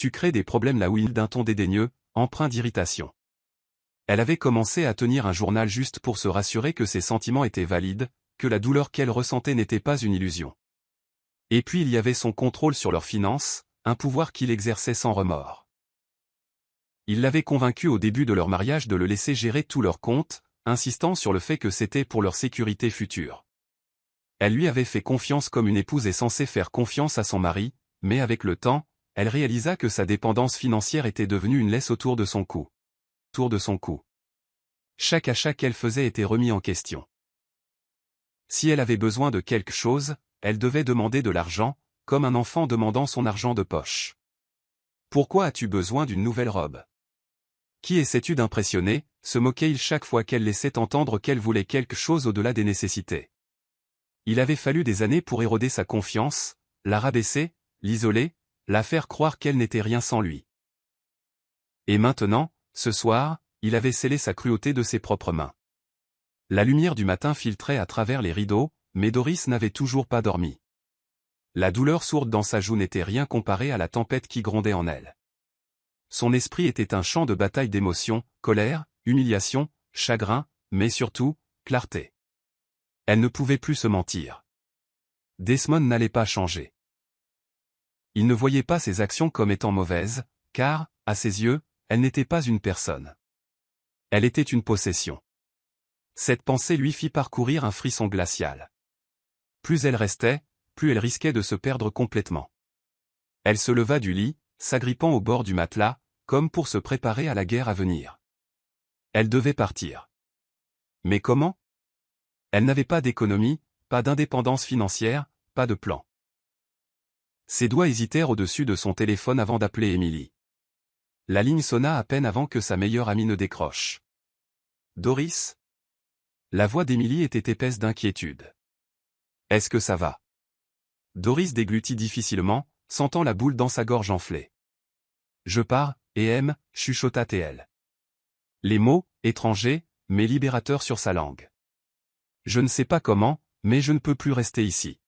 tu crées des problèmes là où il d'un ton dédaigneux, empreint d'irritation. Elle avait commencé à tenir un journal juste pour se rassurer que ses sentiments étaient valides, que la douleur qu'elle ressentait n'était pas une illusion. Et puis il y avait son contrôle sur leurs finances, un pouvoir qu'il exerçait sans remords. Il l'avait convaincue au début de leur mariage de le laisser gérer tous leurs comptes, insistant sur le fait que c'était pour leur sécurité future. Elle lui avait fait confiance comme une épouse est censée faire confiance à son mari, mais avec le temps, elle réalisa que sa dépendance financière était devenue une laisse autour de son cou. Chaque achat qu'elle faisait était remis en question. Si elle avait besoin de quelque chose, elle devait demander de l'argent, comme un enfant demandant son argent de poche. Pourquoi as-tu besoin d'une nouvelle robe? Qui essaies-tu d'impressionner, se moquait-il chaque fois qu'elle laissait entendre qu'elle voulait quelque chose au-delà des nécessités. Il avait fallu des années pour éroder sa confiance, la rabaisser, l'isoler, la faire croire qu'elle n'était rien sans lui. Et maintenant, ce soir, il avait scellé sa cruauté de ses propres mains. La lumière du matin filtrait à travers les rideaux, mais Doris n'avait toujours pas dormi. La douleur sourde dans sa joue n'était rien comparée à la tempête qui grondait en elle. Son esprit était un champ de bataille d'émotions, colère, humiliation, chagrin, mais surtout, clarté. Elle ne pouvait plus se mentir. Desmond n'allait pas changer. Il ne voyait pas ses actions comme étant mauvaises, car, à ses yeux, elle n'était pas une personne. Elle était une possession. Cette pensée lui fit parcourir un frisson glacial. Plus elle restait, plus elle risquait de se perdre complètement. Elle se leva du lit, s'agrippant au bord du matelas, comme pour se préparer à la guerre à venir. Elle devait partir. Mais comment? Elle n'avait pas d'économie, pas d'indépendance financière, pas de plan. Ses doigts hésitèrent au-dessus de son téléphone avant d'appeler Émilie. La ligne sonna à peine avant que sa meilleure amie ne décroche. Doris? La voix d'Émilie était épaisse d'inquiétude. Est-ce que ça va? Doris déglutit difficilement, sentant la boule dans sa gorge enflée. Je pars, et aime, chuchota-t-elle. Les mots, étrangers, mais libérateurs sur sa langue. Je ne sais pas comment, mais je ne peux plus rester ici.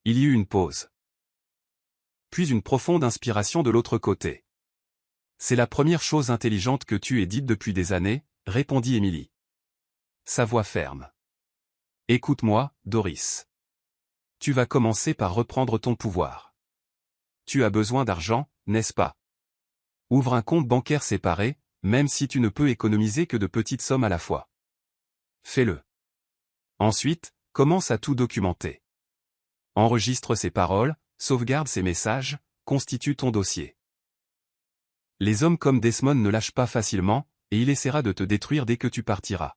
Il y eut une pause. Puis une profonde inspiration de l'autre côté. C'est la première chose intelligente que tu aies dite depuis des années, répondit Émilie. Sa voix ferme. Écoute-moi, Doris. Tu vas commencer par reprendre ton pouvoir. Tu as besoin d'argent, n'est-ce pas? Ouvre un compte bancaire séparé, même si tu ne peux économiser que de petites sommes à la fois. Fais-le. Ensuite, commence à tout documenter. Enregistre ses paroles, sauvegarde ses messages, constitue ton dossier. Les hommes comme Desmond ne lâchent pas facilement, et il essaiera de te détruire dès que tu partiras.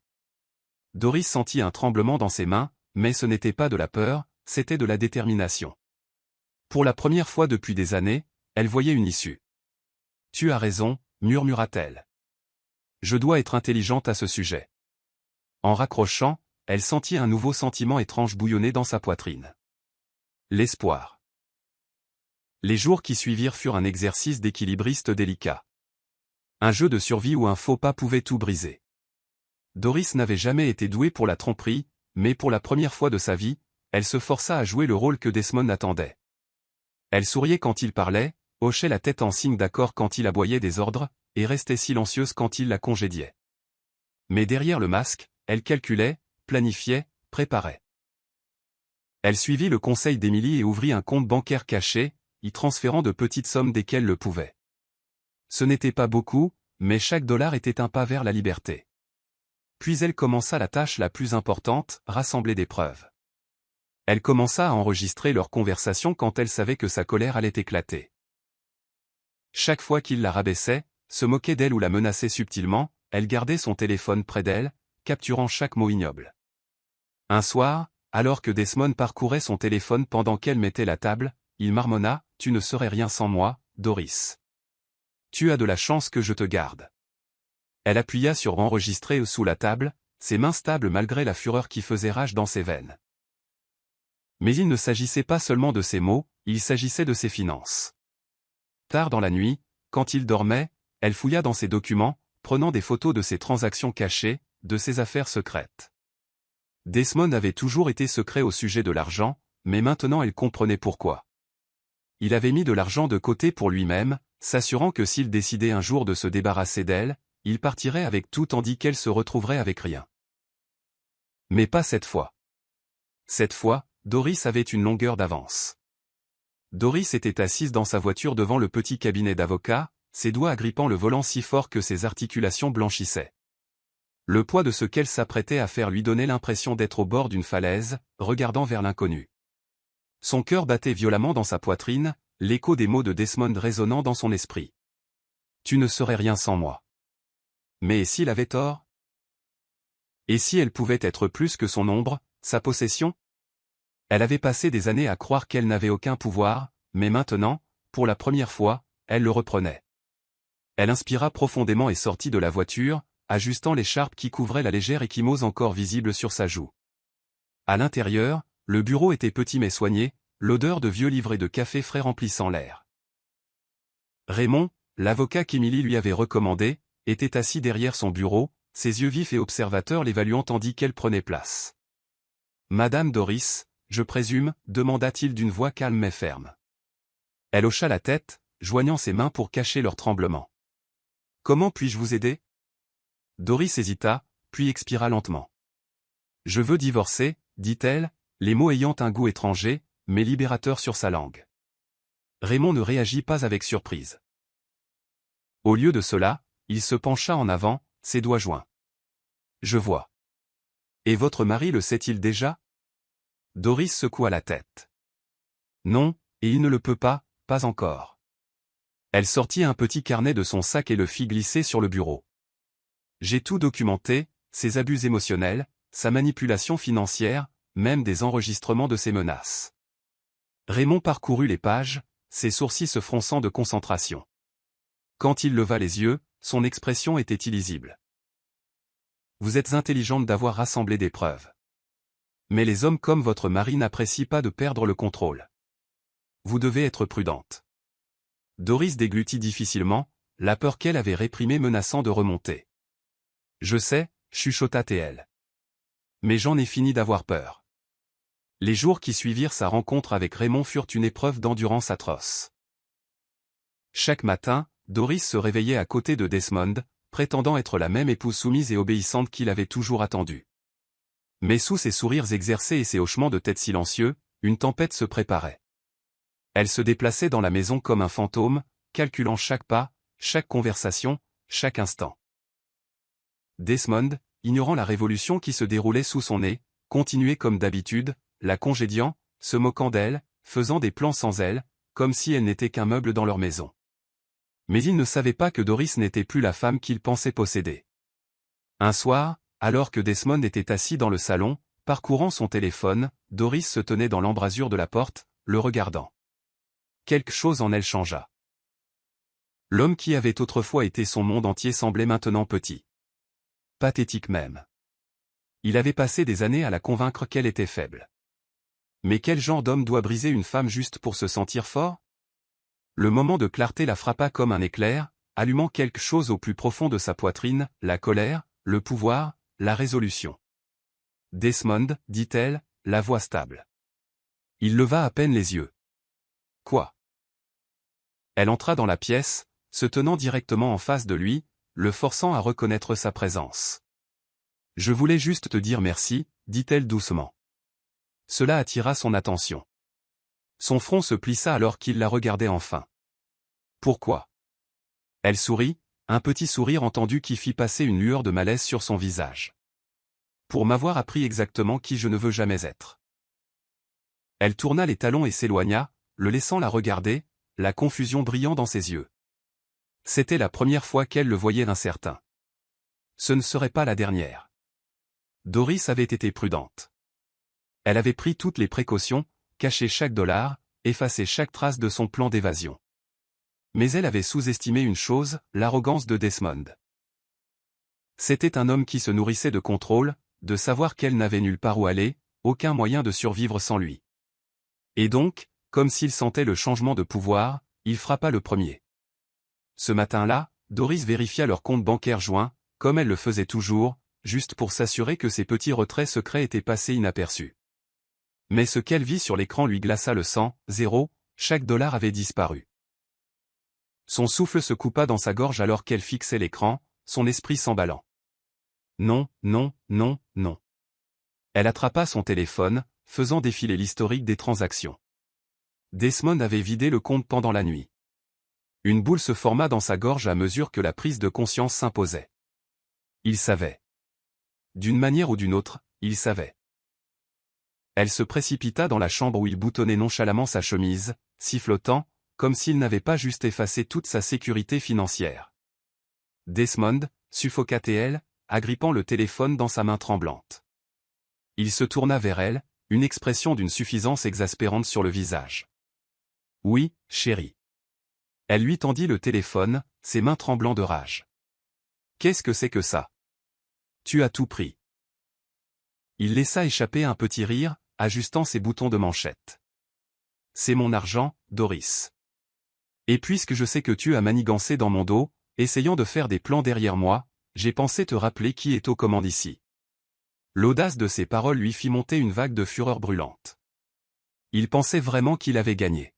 Doris sentit un tremblement dans ses mains, mais ce n'était pas de la peur, c'était de la détermination. Pour la première fois depuis des années, elle voyait une issue. Tu as raison, murmura-t-elle. Je dois être intelligente à ce sujet. En raccrochant, elle sentit un nouveau sentiment étrange bouillonner dans sa poitrine. L'espoir. Les jours qui suivirent furent un exercice d'équilibriste délicat. Un jeu de survie où un faux pas pouvait tout briser. Doris n'avait jamais été douée pour la tromperie, mais pour la première fois de sa vie, elle se força à jouer le rôle que Desmond attendait. Elle souriait quand il parlait, hochait la tête en signe d'accord quand il aboyait des ordres, et restait silencieuse quand il la congédiait. Mais derrière le masque, elle calculait, planifiait, préparait. Elle suivit le conseil d'Émilie et ouvrit un compte bancaire caché, y transférant de petites sommes dès qu'elle le pouvait. Ce n'était pas beaucoup, mais chaque dollar était un pas vers la liberté. Puis elle commença la tâche la plus importante, rassembler des preuves. Elle commença à enregistrer leurs conversations quand elle savait que sa colère allait éclater. Chaque fois qu'il la rabaissait, se moquait d'elle ou la menaçait subtilement, elle gardait son téléphone près d'elle, capturant chaque mot ignoble. Un soir, alors que Desmond parcourait son téléphone pendant qu'elle mettait la table, il marmonna, « Tu ne serais rien sans moi, Doris. Tu as de la chance que je te garde. » Elle appuya sur enregistrer sous la table, ses mains stables malgré la fureur qui faisait rage dans ses veines. Mais il ne s'agissait pas seulement de ses mots, il s'agissait de ses finances. Tard dans la nuit, quand il dormait, elle fouilla dans ses documents, prenant des photos de ses transactions cachées, de ses affaires secrètes. Desmond avait toujours été secret au sujet de l'argent, mais maintenant elle comprenait pourquoi. Il avait mis de l'argent de côté pour lui-même, s'assurant que s'il décidait un jour de se débarrasser d'elle, il partirait avec tout tandis qu'elle se retrouverait avec rien. Mais pas cette fois. Cette fois, Doris avait une longueur d'avance. Doris était assise dans sa voiture devant le petit cabinet d'avocat, ses doigts agrippant le volant si fort que ses articulations blanchissaient. Le poids de ce qu'elle s'apprêtait à faire lui donnait l'impression d'être au bord d'une falaise, regardant vers l'inconnu. Son cœur battait violemment dans sa poitrine, l'écho des mots de Desmond résonnant dans son esprit. « Tu ne serais rien sans moi. » Mais et s'il avait tort? Et si elle pouvait être plus que son ombre, sa possession? Elle avait passé des années à croire qu'elle n'avait aucun pouvoir, mais maintenant, pour la première fois, elle le reprenait. Elle inspira profondément et sortit de la voiture, ajustant l'écharpe qui couvrait la légère échymose encore visible sur sa joue. À l'intérieur, le bureau était petit mais soigné, l'odeur de vieux livres et de café frais remplissant l'air. Raymond, l'avocat qu'Émilie lui avait recommandé, était assis derrière son bureau, ses yeux vifs et observateurs l'évaluant tandis qu'elle prenait place. « Madame Doris, je présume » demanda-t-il d'une voix calme mais ferme. Elle hocha la tête, joignant ses mains pour cacher leur tremblement. « Comment puis-je vous aider » Doris hésita, puis expira lentement. « Je veux divorcer, dit-elle, les mots ayant un goût étranger, mais libérateur sur sa langue. Raymond ne réagit pas avec surprise. Au lieu de cela, il se pencha en avant, ses doigts joints. « Je vois. Et votre mari le sait-il déjà » Doris secoua la tête. « Non, et il ne le peut pas, pas encore. » Elle sortit un petit carnet de son sac et le fit glisser sur le bureau. « J'ai tout documenté, ses abus émotionnels, sa manipulation financière, même des enregistrements de ses menaces. » Raymond parcourut les pages, ses sourcils se fronçant de concentration. Quand il leva les yeux, son expression était illisible. « Vous êtes intelligente d'avoir rassemblé des preuves. Mais les hommes comme votre mari n'apprécient pas de perdre le contrôle. Vous devez être prudente. » Doris déglutit difficilement, la peur qu'elle avait réprimée menaçant de remonter. « Je sais, » chuchota-t-elle. « Mais j'en ai fini d'avoir peur. » Les jours qui suivirent sa rencontre avec Raymond furent une épreuve d'endurance atroce. Chaque matin, Doris se réveillait à côté de Desmond, prétendant être la même épouse soumise et obéissante qu'il avait toujours attendue. Mais sous ses sourires exercés et ses hochements de tête silencieux, une tempête se préparait. Elle se déplaçait dans la maison comme un fantôme, calculant chaque pas, chaque conversation, chaque instant. Desmond, ignorant la révolution qui se déroulait sous son nez, continuait comme d'habitude, la congédiant, se moquant d'elle, faisant des plans sans elle, comme si elle n'était qu'un meuble dans leur maison. Mais il ne savait pas que Doris n'était plus la femme qu'il pensait posséder. Un soir, alors que Desmond était assis dans le salon, parcourant son téléphone, Doris se tenait dans l'embrasure de la porte, le regardant. Quelque chose en elle changea. L'homme qui avait autrefois été son monde entier semblait maintenant petit. Pathétique même. Il avait passé des années à la convaincre qu'elle était faible. Mais quel genre d'homme doit briser une femme juste pour se sentir fort? Le moment de clarté la frappa comme un éclair, allumant quelque chose au plus profond de sa poitrine, la colère, le pouvoir, la résolution. « Desmond, dit-elle, la voix stable. » Il leva à peine les yeux. « Quoi ?» Elle entra dans la pièce, se tenant directement en face de lui, le forçant à reconnaître sa présence. « Je voulais juste te dire merci, » dit-elle doucement. Cela attira son attention. Son front se plissa alors qu'il la regardait enfin. « Pourquoi ?» Elle sourit, un petit sourire entendu qui fit passer une lueur de malaise sur son visage. « Pour m'avoir appris exactement qui je ne veux jamais être. » Elle tourna les talons et s'éloigna, le laissant la regarder, la confusion brillant dans ses yeux. C'était la première fois qu'elle le voyait incertain. Ce ne serait pas la dernière. Doris avait été prudente. Elle avait pris toutes les précautions, caché chaque dollar, effacé chaque trace de son plan d'évasion. Mais elle avait sous-estimé une chose, l'arrogance de Desmond. C'était un homme qui se nourrissait de contrôle, de savoir qu'elle n'avait nulle part où aller, aucun moyen de survivre sans lui. Et donc, comme s'il sentait le changement de pouvoir, il frappa le premier. Ce matin-là, Doris vérifia leur compte bancaire joint, comme elle le faisait toujours, juste pour s'assurer que ses petits retraits secrets étaient passés inaperçus. Mais ce qu'elle vit sur l'écran lui glaça le sang, zéro, chaque dollar avait disparu. Son souffle se coupa dans sa gorge alors qu'elle fixait l'écran, son esprit s'emballant. Non, non, non, non. Elle attrapa son téléphone, faisant défiler l'historique des transactions. Desmond avait vidé le compte pendant la nuit. Une boule se forma dans sa gorge à mesure que la prise de conscience s'imposait. Il savait. D'une manière ou d'une autre, il savait. Elle se précipita dans la chambre où il boutonnait nonchalamment sa chemise, sifflotant, comme s'il n'avait pas juste effacé toute sa sécurité financière. Desmond, suffoqua-t-elle, agrippant le téléphone dans sa main tremblante. Il se tourna vers elle, une expression d'une suffisance exaspérante sur le visage. « Oui, chérie. » Elle lui tendit le téléphone, ses mains tremblant de rage. « Qu'est-ce que c'est que ça? Tu as tout pris. » Il laissa échapper un petit rire, ajustant ses boutons de manchette. « C'est mon argent, Doris. Et puisque je sais que tu as manigancé dans mon dos, essayant de faire des plans derrière moi, j'ai pensé te rappeler qui est aux commandes ici. » L'audace de ses paroles lui fit monter une vague de fureur brûlante. Il pensait vraiment qu'il avait gagné.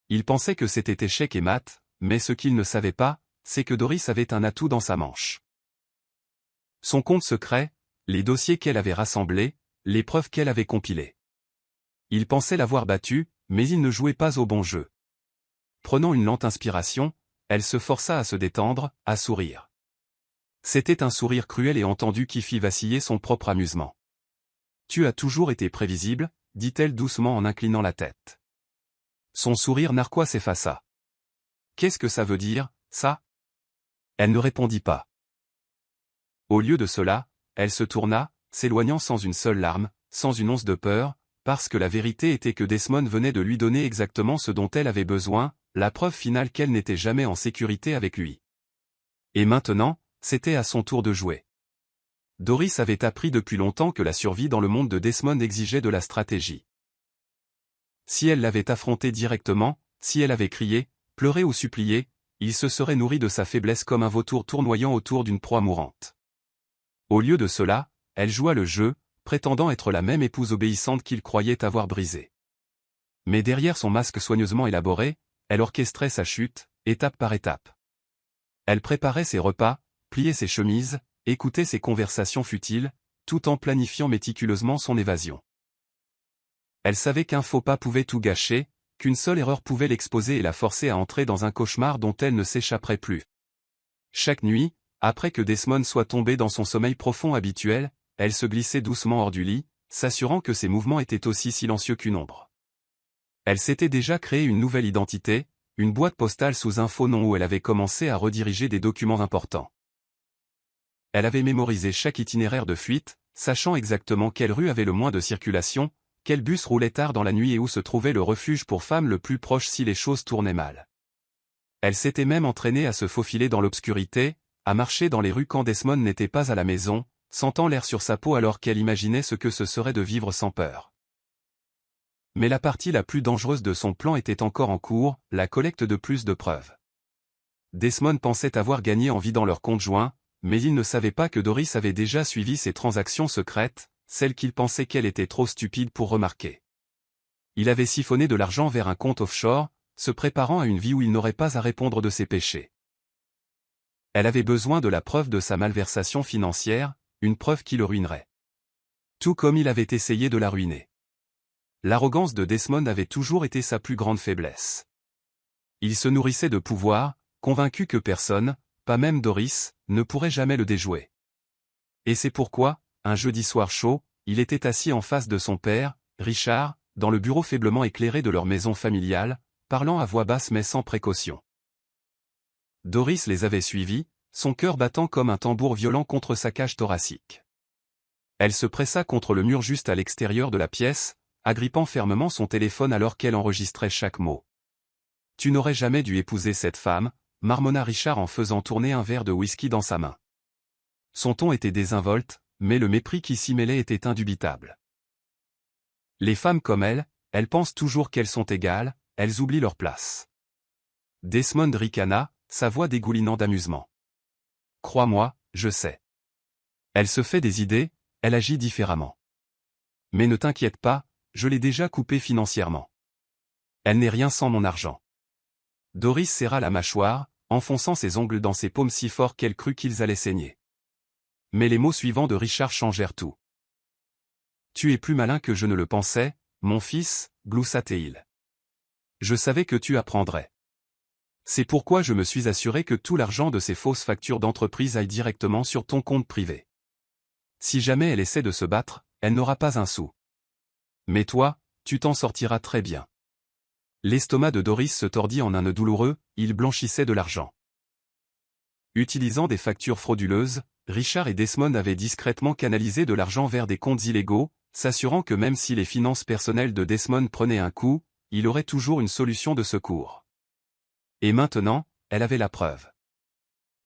Il pensait que c'était échec et mat, mais ce qu'il ne savait pas, c'est que Doris avait un atout dans sa manche. Son compte secret, les dossiers qu'elle avait rassemblés, les preuves qu'elle avait compilées. Il pensait l'avoir battue, mais il ne jouait pas au bon jeu. Prenant une lente inspiration, elle se força à se détendre, à sourire. C'était un sourire cruel et entendu qui fit vaciller son propre amusement. « Tu as toujours été prévisible, dit-elle doucement en inclinant la tête. Son sourire narquois s'effaça. « Qu'est-ce que ça veut dire, ça ?» Elle ne répondit pas. Au lieu de cela, elle se tourna, s'éloignant sans une seule larme, sans une once de peur, parce que la vérité était que Desmond venait de lui donner exactement ce dont elle avait besoin, la preuve finale qu'elle n'était jamais en sécurité avec lui. Et maintenant, c'était à son tour de jouer. Doris avait appris depuis longtemps que la survie dans le monde de Desmond exigeait de la stratégie. Si elle l'avait affronté directement, si elle avait crié, pleuré ou supplié, il se serait nourri de sa faiblesse comme un vautour tournoyant autour d'une proie mourante. Au lieu de cela, elle joua le jeu, prétendant être la même épouse obéissante qu'il croyait avoir brisée. Mais derrière son masque soigneusement élaboré, elle orchestrait sa chute, étape par étape. Elle préparait ses repas, pliait ses chemises, écoutait ses conversations futiles, tout en planifiant méticuleusement son évasion. Elle savait qu'un faux pas pouvait tout gâcher, qu'une seule erreur pouvait l'exposer et la forcer à entrer dans un cauchemar dont elle ne s'échapperait plus. Chaque nuit, après que Desmond soit tombé dans son sommeil profond habituel, elle se glissait doucement hors du lit, s'assurant que ses mouvements étaient aussi silencieux qu'une ombre. Elle s'était déjà créé une nouvelle identité, une boîte postale sous un faux nom où elle avait commencé à rediriger des documents importants. Elle avait mémorisé chaque itinéraire de fuite, sachant exactement quelle rue avait le moins de circulation, quel bus roulait tard dans la nuit et où se trouvait le refuge pour femmes le plus proche si les choses tournaient mal. Elle s'était même entraînée à se faufiler dans l'obscurité, à marcher dans les rues quand Desmond n'était pas à la maison, sentant l'air sur sa peau alors qu'elle imaginait ce que ce serait de vivre sans peur. Mais la partie la plus dangereuse de son plan était encore en cours, la collecte de plus de preuves. Desmond pensait avoir gagné en vidant leur compte joint, mais il ne savait pas que Doris avait déjà suivi ses transactions secrètes, celles qu'il pensait qu'elle était trop stupide pour remarquer. Il avait siphonné de l'argent vers un compte offshore, se préparant à une vie où il n'aurait pas à répondre de ses péchés. Elle avait besoin de la preuve de sa malversation financière, une preuve qui le ruinerait. Tout comme il avait essayé de la ruiner. L'arrogance de Desmond avait toujours été sa plus grande faiblesse. Il se nourrissait de pouvoir, convaincu que personne, pas même Doris, ne pourrait jamais le déjouer. Et c'est pourquoi, un jeudi soir chaud, il était assis en face de son père, Richard, dans le bureau faiblement éclairé de leur maison familiale, parlant à voix basse mais sans précaution. Doris les avait suivis, son cœur battant comme un tambour violent contre sa cage thoracique. Elle se pressa contre le mur juste à l'extérieur de la pièce, agrippant fermement son téléphone alors qu'elle enregistrait chaque mot. « Tu n'aurais jamais dû épouser cette femme », marmonna Richard en faisant tourner un verre de whisky dans sa main. Son ton était désinvolte, mais le mépris qui s'y mêlait était indubitable. Les femmes comme elles pensent toujours qu'elles sont égales, elles oublient leur place. Desmond ricana, sa voix dégoulinant d'amusement. Crois-moi, je sais. Elle se fait des idées, elle agit différemment. Mais ne t'inquiète pas, je l'ai déjà coupée financièrement. Elle n'est rien sans mon argent. Doris serra la mâchoire, enfonçant ses ongles dans ses paumes si fort qu'elle crut qu'ils allaient saigner. Mais les mots suivants de Richard changèrent tout. « Tu es plus malin que je ne le pensais, mon fils, gloussa-t-il. Je savais que tu apprendrais. C'est pourquoi je me suis assuré que tout l'argent de ces fausses factures d'entreprise aille directement sur ton compte privé. Si jamais elle essaie de se battre, elle n'aura pas un sou. Mais toi, tu t'en sortiras très bien. » L'estomac de Doris se tordit en un nœud douloureux, il blanchissait de l'argent. Utilisant des factures frauduleuses, Richard et Desmond avaient discrètement canalisé de l'argent vers des comptes illégaux, s'assurant que même si les finances personnelles de Desmond prenaient un coup, il aurait toujours une solution de secours. Et maintenant, elle avait la preuve.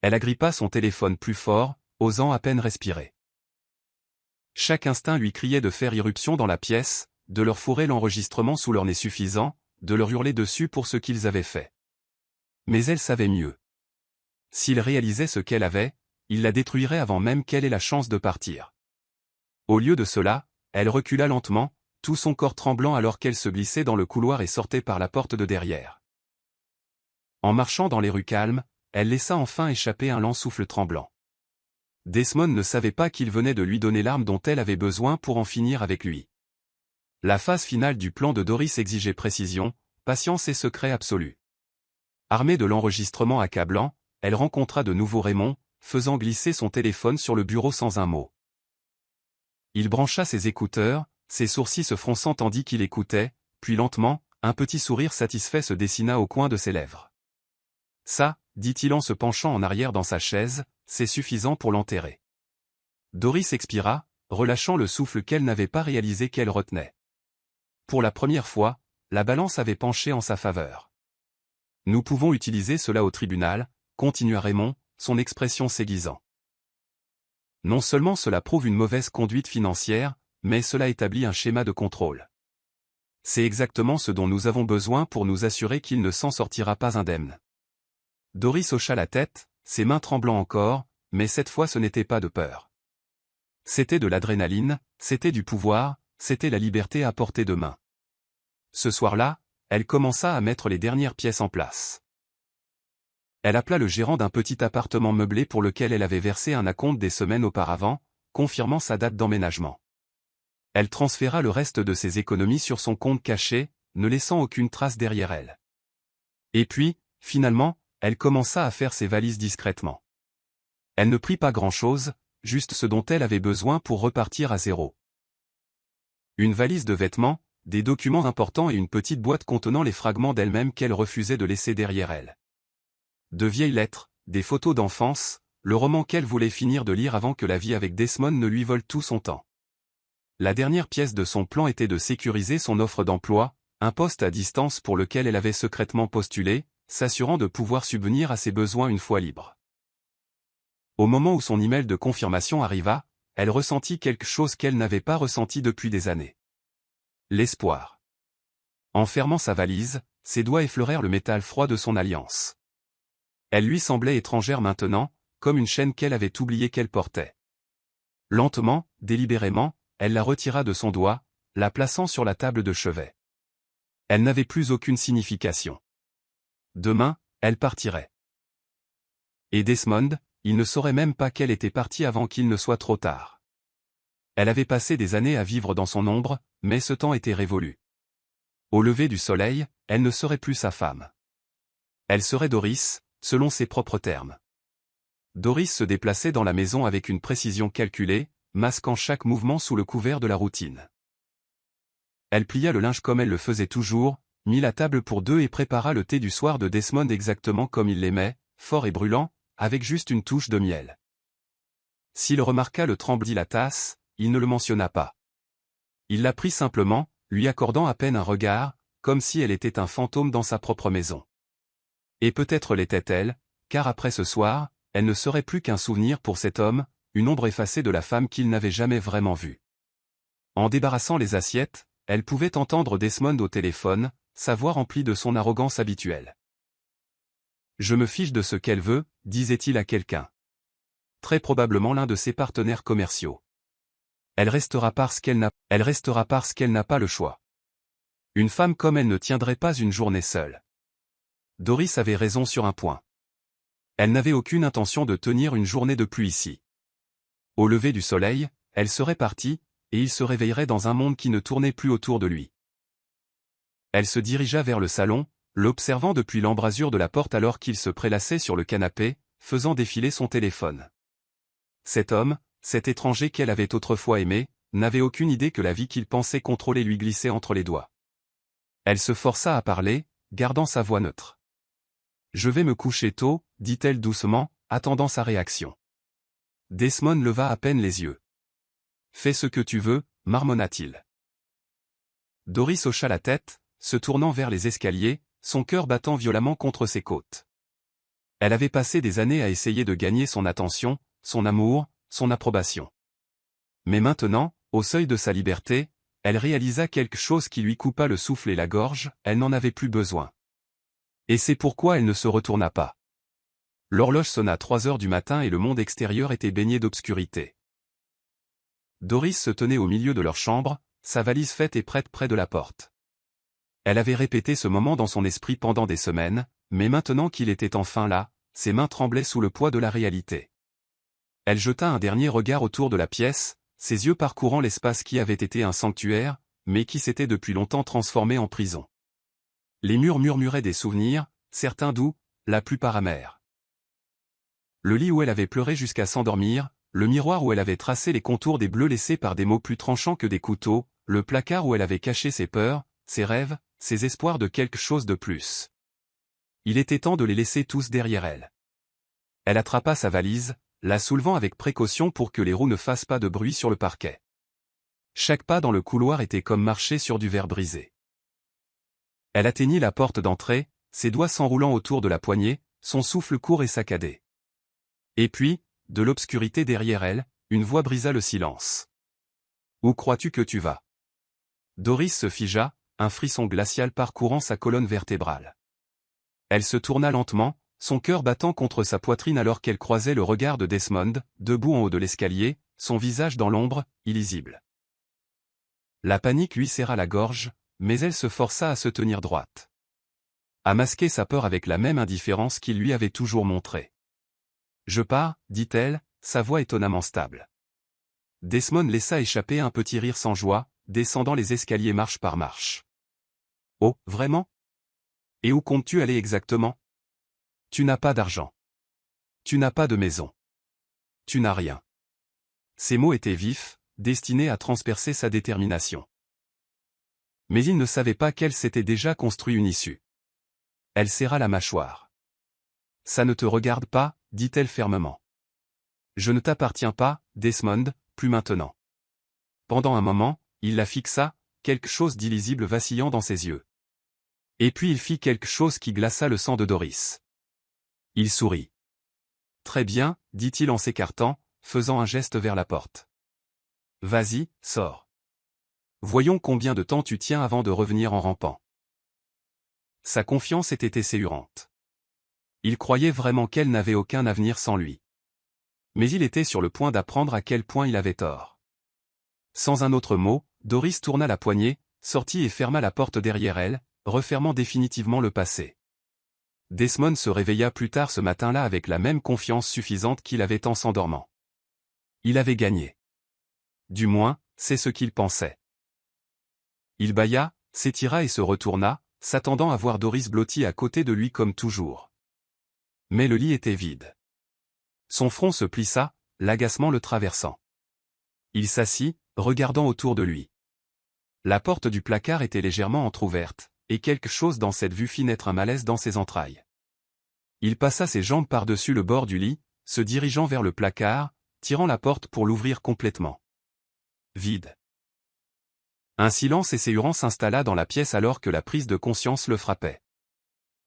Elle agrippa son téléphone plus fort, osant à peine respirer. Chaque instinct lui criait de faire irruption dans la pièce, de leur fourrer l'enregistrement sous leur nez suffisant, de leur hurler dessus pour ce qu'ils avaient fait. Mais elle savait mieux. S'il réalisait ce qu'elle avait, il la détruirait avant même qu'elle ait la chance de partir. Au lieu de cela, elle recula lentement, tout son corps tremblant alors qu'elle se glissait dans le couloir et sortait par la porte de derrière. En marchant dans les rues calmes, elle laissa enfin échapper un lent souffle tremblant. Desmond ne savait pas qu'il venait de lui donner l'arme dont elle avait besoin pour en finir avec lui. La phase finale du plan de Doris exigeait précision, patience et secret absolu. Armée de l'enregistrement accablant, elle rencontra de nouveau Raymond, faisant glisser son téléphone sur le bureau sans un mot. Il brancha ses écouteurs, ses sourcils se fronçant tandis qu'il écoutait, puis lentement, un petit sourire satisfait se dessina au coin de ses lèvres. « Ça, dit-il en se penchant en arrière dans sa chaise, c'est suffisant pour l'enterrer. » Doris expira, relâchant le souffle qu'elle n'avait pas réalisé qu'elle retenait. Pour la première fois, la balance avait penché en sa faveur. « Nous pouvons utiliser cela au tribunal, » continua Raymond, son expression s'aiguisant. « Non seulement cela prouve une mauvaise conduite financière, mais cela établit un schéma de contrôle. C'est exactement ce dont nous avons besoin pour nous assurer qu'il ne s'en sortira pas indemne. » Doris hocha la tête, ses mains tremblant encore, mais cette fois ce n'était pas de peur. C'était de l'adrénaline, c'était du pouvoir, c'était la liberté à portée de main. Ce soir-là, elle commença à mettre les dernières pièces en place. Elle appela le gérant d'un petit appartement meublé pour lequel elle avait versé un acompte des semaines auparavant, confirmant sa date d'emménagement. Elle transféra le reste de ses économies sur son compte caché, ne laissant aucune trace derrière elle. Et puis, finalement, elle commença à faire ses valises discrètement. Elle ne prit pas grand-chose, juste ce dont elle avait besoin pour repartir à zéro. Une valise de vêtements, des documents importants et une petite boîte contenant les fragments d'elle-même qu'elle refusait de laisser derrière elle. De vieilles lettres, des photos d'enfance, le roman qu'elle voulait finir de lire avant que la vie avec Desmond ne lui vole tout son temps. La dernière pièce de son plan était de sécuriser son offre d'emploi, un poste à distance pour lequel elle avait secrètement postulé, s'assurant de pouvoir subvenir à ses besoins une fois libre. Au moment où son email de confirmation arriva, elle ressentit quelque chose qu'elle n'avait pas ressenti depuis des années. L'espoir. En fermant sa valise, ses doigts effleurèrent le métal froid de son alliance. Elle lui semblait étrangère maintenant, comme une chaîne qu'elle avait oublié qu'elle portait. Lentement, délibérément, elle la retira de son doigt, la plaçant sur la table de chevet. Elle n'avait plus aucune signification. Demain, elle partirait. Et Desmond, il ne saurait même pas qu'elle était partie avant qu'il ne soit trop tard. Elle avait passé des années à vivre dans son ombre, mais ce temps était révolu. Au lever du soleil, elle ne serait plus sa femme. Elle serait Doris, selon ses propres termes. Doris se déplaçait dans la maison avec une précision calculée, masquant chaque mouvement sous le couvert de la routine. Elle plia le linge comme elle le faisait toujours, mit la table pour deux et prépara le thé du soir de Desmond exactement comme il l'aimait, fort et brûlant, avec juste une touche de miel. S'il remarqua le tremblement de la tasse, il ne le mentionna pas. Il la prit simplement, lui accordant à peine un regard, comme si elle était un fantôme dans sa propre maison. Et peut-être l'était-elle, car après ce soir, elle ne serait plus qu'un souvenir pour cet homme, une ombre effacée de la femme qu'il n'avait jamais vraiment vue. En débarrassant les assiettes, elle pouvait entendre Desmond au téléphone, sa voix remplie de son arrogance habituelle. « Je me fiche de ce qu'elle veut », disait-il à quelqu'un. Très probablement l'un de ses partenaires commerciaux. Elle restera parce qu'elle n'a pas le choix. Une femme comme elle ne tiendrait pas une journée seule. Doris avait raison sur un point. Elle n'avait aucune intention de tenir une journée de plus ici. Au lever du soleil, elle serait partie, et il se réveillerait dans un monde qui ne tournait plus autour de lui. Elle se dirigea vers le salon, l'observant depuis l'embrasure de la porte alors qu'il se prélassait sur le canapé, faisant défiler son téléphone. Cet homme, cet étranger qu'elle avait autrefois aimé, n'avait aucune idée que la vie qu'il pensait contrôler lui glissait entre les doigts. Elle se força à parler, gardant sa voix neutre. « Je vais me coucher tôt, dit-elle doucement, attendant sa réaction. Desmond leva à peine les yeux. « Fais ce que tu veux, marmonna-t-il. » Doris hocha la tête, se tournant vers les escaliers, son cœur battant violemment contre ses côtes. Elle avait passé des années à essayer de gagner son attention, son amour, son approbation. Mais maintenant, au seuil de sa liberté, elle réalisa quelque chose qui lui coupa le souffle et la gorge, elle n'en avait plus besoin. Et c'est pourquoi elle ne se retourna pas. L'horloge sonna 3 heures du matin et le monde extérieur était baigné d'obscurité. Doris se tenait au milieu de leur chambre, sa valise faite et prête près de la porte. Elle avait répété ce moment dans son esprit pendant des semaines, mais maintenant qu'il était enfin là, ses mains tremblaient sous le poids de la réalité. Elle jeta un dernier regard autour de la pièce, ses yeux parcourant l'espace qui avait été un sanctuaire, mais qui s'était depuis longtemps transformé en prison. Les murs murmuraient des souvenirs, certains doux, la plupart amers. Le lit où elle avait pleuré jusqu'à s'endormir, le miroir où elle avait tracé les contours des bleus laissés par des mots plus tranchants que des couteaux, le placard où elle avait caché ses peurs, ses rêves, ses espoirs de quelque chose de plus. Il était temps de les laisser tous derrière elle. Elle attrapa sa valise, la soulevant avec précaution pour que les roues ne fassent pas de bruit sur le parquet. Chaque pas dans le couloir était comme marcher sur du verre brisé. Elle atteignit la porte d'entrée, ses doigts s'enroulant autour de la poignée, son souffle court et saccadé. Et puis, de l'obscurité derrière elle, une voix brisa le silence. « Où crois-tu que tu vas ?» Doris se figea, un frisson glacial parcourant sa colonne vertébrale. Elle se tourna lentement, son cœur battant contre sa poitrine alors qu'elle croisait le regard de Desmond, debout en haut de l'escalier, son visage dans l'ombre, illisible. La panique lui serra la gorge, mais elle se força à se tenir droite. À masquer sa peur avec la même indifférence qu'il lui avait toujours montrée. « Je pars, dit-elle, sa voix étonnamment stable. Desmond laissa échapper un petit rire sans joie, descendant les escaliers marche par marche. « Oh, vraiment ? Et où comptes-tu aller exactement ? Tu n'as pas d'argent. Tu n'as pas de maison. Tu n'as rien. » Ces mots étaient vifs, destinés à transpercer sa détermination. Mais il ne savait pas qu'elle s'était déjà construit une issue. Elle serra la mâchoire. « Ça ne te regarde pas, dit-elle fermement. Je ne t'appartiens pas, Desmond, plus maintenant. » Pendant un moment, il la fixa, quelque chose d'illisible vacillant dans ses yeux. Et puis il fit quelque chose qui glaça le sang de Doris. Il sourit. « Très bien, dit-il en s'écartant, faisant un geste vers la porte. Vas-y, sors. Voyons combien de temps tu tiens avant de revenir en rampant. » Sa confiance était esséurante. Il croyait vraiment qu'elle n'avait aucun avenir sans lui. Mais il était sur le point d'apprendre à quel point il avait tort. Sans un autre mot, Doris tourna la poignée, sortit et ferma la porte derrière elle, refermant définitivement le passé. Desmond se réveilla plus tard ce matin-là avec la même confiance suffisante qu'il avait en s'endormant. Il avait gagné. Du moins, c'est ce qu'il pensait. Il bâilla, s'étira et se retourna, s'attendant à voir Doris blottie à côté de lui comme toujours. Mais le lit était vide. Son front se plissa, l'agacement le traversant. Il s'assit, regardant autour de lui. La porte du placard était légèrement entr'ouverte, et quelque chose dans cette vue fit naître un malaise dans ses entrailles. Il passa ses jambes par-dessus le bord du lit, se dirigeant vers le placard, tirant la porte pour l'ouvrir complètement. Vide. Un silence esséurant s'installa dans la pièce alors que la prise de conscience le frappait.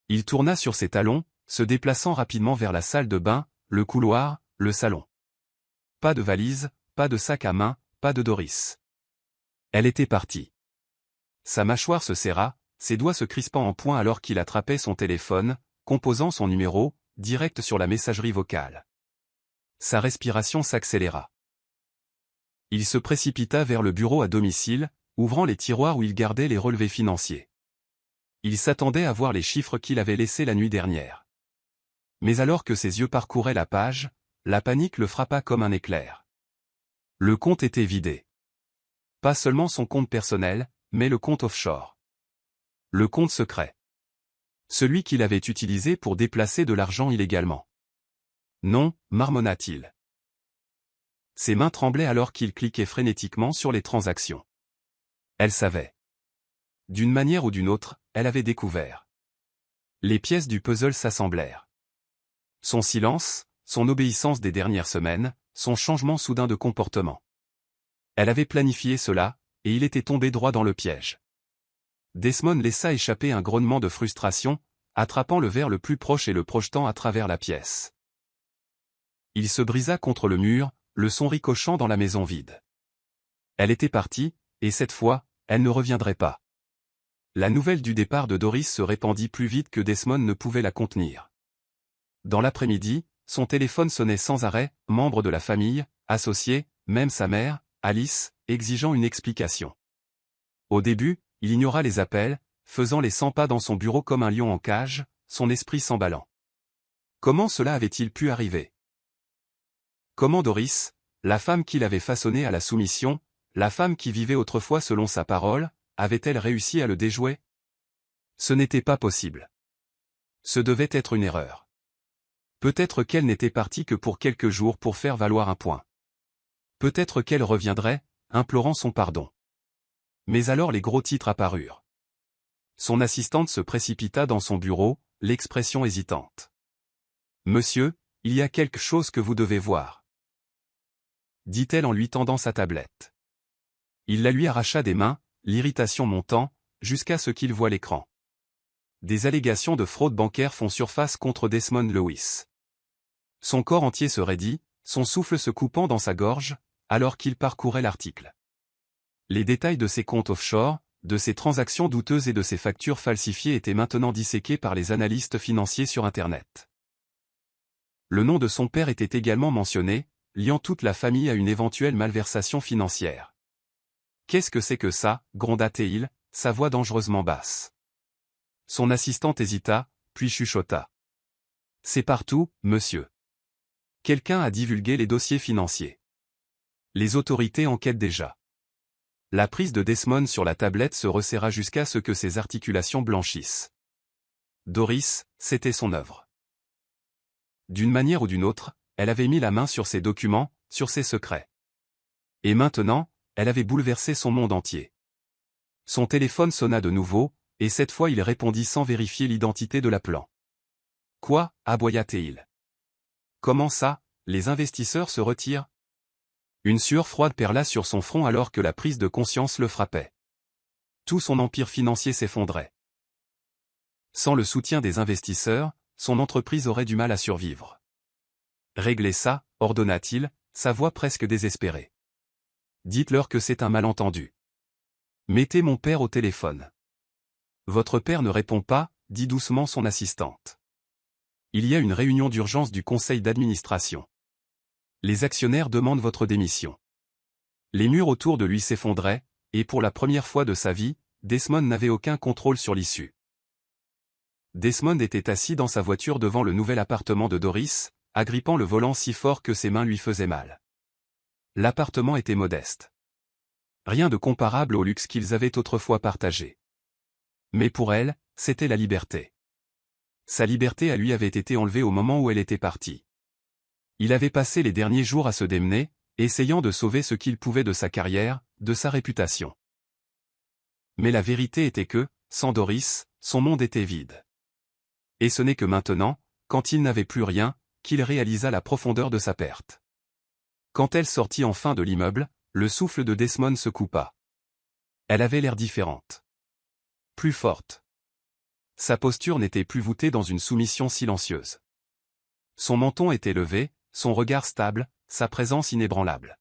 Il tourna sur ses talons, se déplaçant rapidement vers la salle de bain, le couloir, le salon. Pas de valise, pas de sac à main, pas de Doris. Elle était partie. Sa mâchoire se serra, ses doigts se crispant en poing alors qu'il attrapait son téléphone, composant son numéro, direct sur la messagerie vocale. Sa respiration s'accéléra. Il se précipita vers le bureau à domicile, ouvrant les tiroirs où il gardait les relevés financiers. Il s'attendait à voir les chiffres qu'il avait laissés la nuit dernière. Mais alors que ses yeux parcouraient la page, la panique le frappa comme un éclair. Le compte était vidé. Pas seulement son compte personnel, mais le compte offshore. Le compte secret. Celui qu'il avait utilisé pour déplacer de l'argent illégalement. Non, marmonna-t-il. Ses mains tremblaient alors qu'il cliquait frénétiquement sur les transactions. Elle savait. D'une manière ou d'une autre, elle avait découvert. Les pièces du puzzle s'assemblèrent. Son silence, son obéissance des dernières semaines, son changement soudain de comportement. Elle avait planifié cela, et il était tombé droit dans le piège. Desmond laissa échapper un grognement de frustration, attrapant le verre le plus proche et le projetant à travers la pièce. Il se brisa contre le mur, le son ricochant dans la maison vide. Elle était partie, et cette fois, elle ne reviendrait pas. La nouvelle du départ de Doris se répandit plus vite que Desmond ne pouvait la contenir. Dans l'après-midi, son téléphone sonnait sans arrêt, membres de la famille, associés, même sa mère, Alice, exigeant une explication. Au début, il ignora les appels, faisant les 100 pas dans son bureau comme un lion en cage, son esprit s'emballant. Comment cela avait-il pu arriver? Comment Doris, la femme qu'il avait façonnée à la soumission, la femme qui vivait autrefois selon sa parole, avait-elle réussi à le déjouer? Ce n'était pas possible. Ce devait être une erreur. Peut-être qu'elle n'était partie que pour quelques jours pour faire valoir un point. Peut-être qu'elle reviendrait, implorant son pardon. Mais alors les gros titres apparurent. Son assistante se précipita dans son bureau, l'expression hésitante. « Monsieur, il y a quelque chose que vous devez voir. » dit-elle en lui tendant sa tablette. Il la lui arracha des mains, l'irritation montant, jusqu'à ce qu'il voie l'écran. Des allégations de fraude bancaire font surface contre Desmond Lewis. Son corps entier se raidit, son souffle se coupant dans sa gorge, alors qu'il parcourait l'article. Les détails de ses comptes offshore, de ses transactions douteuses et de ses factures falsifiées étaient maintenant disséqués par les analystes financiers sur Internet. Le nom de son père était également mentionné, liant toute la famille à une éventuelle malversation financière. « Qu'est-ce que c'est que ça » gronda-t-il, sa voix dangereusement basse. Son assistante hésita, puis chuchota. « C'est partout, monsieur. Quelqu'un a divulgué les dossiers financiers. Les autorités enquêtent déjà. » La prise de Desmond sur la tablette se resserra jusqu'à ce que ses articulations blanchissent. Doris, c'était son œuvre. D'une manière ou d'une autre, elle avait mis la main sur ses documents, sur ses secrets. Et maintenant, elle avait bouleversé son monde entier. Son téléphone sonna de nouveau, et cette fois il répondit sans vérifier l'identité de l'appelant. « Quoi » aboya-t-il. « Comment ça, les investisseurs se retirent ?» Une sueur froide perla sur son front alors que la prise de conscience le frappait. Tout son empire financier s'effondrait. Sans le soutien des investisseurs, son entreprise aurait du mal à survivre. « Réglez ça » ordonna-t-il, sa voix presque désespérée. « Dites-leur que c'est un malentendu. Mettez mon père au téléphone. » « Votre père ne répond pas » dit doucement son assistante. « Il y a une réunion d'urgence du conseil d'administration. Les actionnaires demandent votre démission. » Les murs autour de lui s'effondraient, et pour la première fois de sa vie, Desmond n'avait aucun contrôle sur l'issue. Desmond était assis dans sa voiture devant le nouvel appartement de Doris, agrippant le volant si fort que ses mains lui faisaient mal. L'appartement était modeste. Rien de comparable au luxe qu'ils avaient autrefois partagé. Mais pour elle, c'était la liberté. Sa liberté à lui avait été enlevée au moment où elle était partie. Il avait passé les derniers jours à se démener, essayant de sauver ce qu'il pouvait de sa carrière, de sa réputation. Mais la vérité était que, sans Doris, son monde était vide. Et ce n'est que maintenant, quand il n'avait plus rien, qu'il réalisa la profondeur de sa perte. Quand elle sortit enfin de l'immeuble, le souffle de Desmond se coupa. Elle avait l'air différente. Plus forte. Sa posture n'était plus voûtée dans une soumission silencieuse. Son menton était levé, son regard stable, sa présence inébranlable.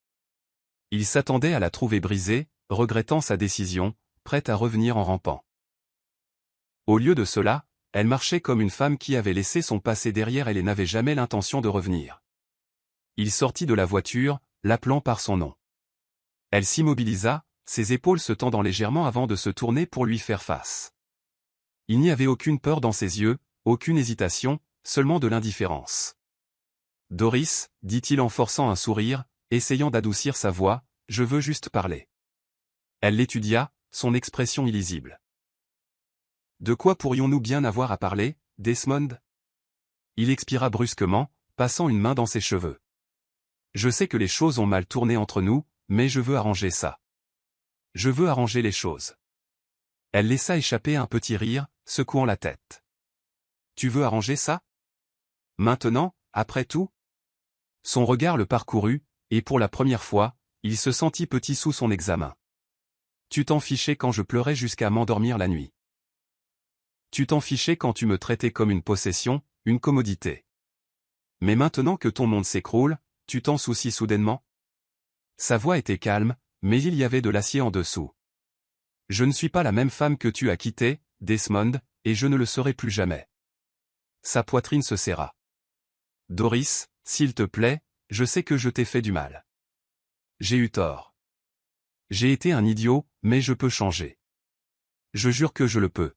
Il s'attendait à la trouver brisée, regrettant sa décision, prête à revenir en rampant. Au lieu de cela, elle marchait comme une femme qui avait laissé son passé derrière elle et n'avait jamais l'intention de revenir. Il sortit de la voiture, l'appelant par son nom. Elle s'immobilisa, ses épaules se tendant légèrement avant de se tourner pour lui faire face. Il n'y avait aucune peur dans ses yeux, aucune hésitation, seulement de l'indifférence. Doris, dit-il en forçant un sourire, essayant d'adoucir sa voix, je veux juste parler. Elle l'étudia, son expression illisible. De quoi pourrions-nous bien avoir à parler, Desmond? Il expira brusquement, passant une main dans ses cheveux. Je sais que les choses ont mal tourné entre nous, mais je veux arranger ça. Je veux arranger les choses. Elle laissa échapper un petit rire, secouant la tête. Tu veux arranger ça? Maintenant, après tout? Son regard le parcourut, et pour la première fois, il se sentit petit sous son examen. Tu t'en fichais quand je pleurais jusqu'à m'endormir la nuit. Tu t'en fichais quand tu me traitais comme une possession, une commodité. Mais maintenant que ton monde s'écroule, tu t'en soucies soudainement? Sa voix était calme, mais il y avait de l'acier en dessous. Je ne suis pas la même femme que tu as quittée, Desmond, et je ne le serai plus jamais. Sa poitrine se serra. Doris, s'il te plaît, je sais que je t'ai fait du mal. J'ai eu tort. J'ai été un idiot, mais je peux changer. Je jure que je le peux.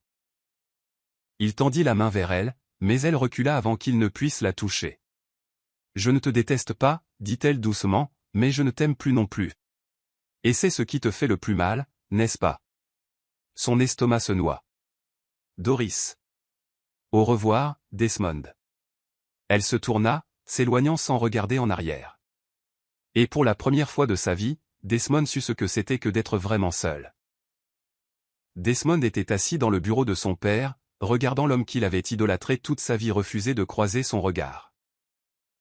Il tendit la main vers elle, mais elle recula avant qu'il ne puisse la toucher. Je ne te déteste pas, dit-elle doucement, mais je ne t'aime plus non plus. Et c'est ce qui te fait le plus mal, n'est-ce pas? Son estomac se noua. Doris. Au revoir, Desmond. Elle se tourna, s'éloignant sans regarder en arrière. Et pour la première fois de sa vie, Desmond sut ce que c'était que d'être vraiment seul. Desmond était assis dans le bureau de son père, regardant l'homme qu'il avait idolâtré toute sa vie refuser de croiser son regard.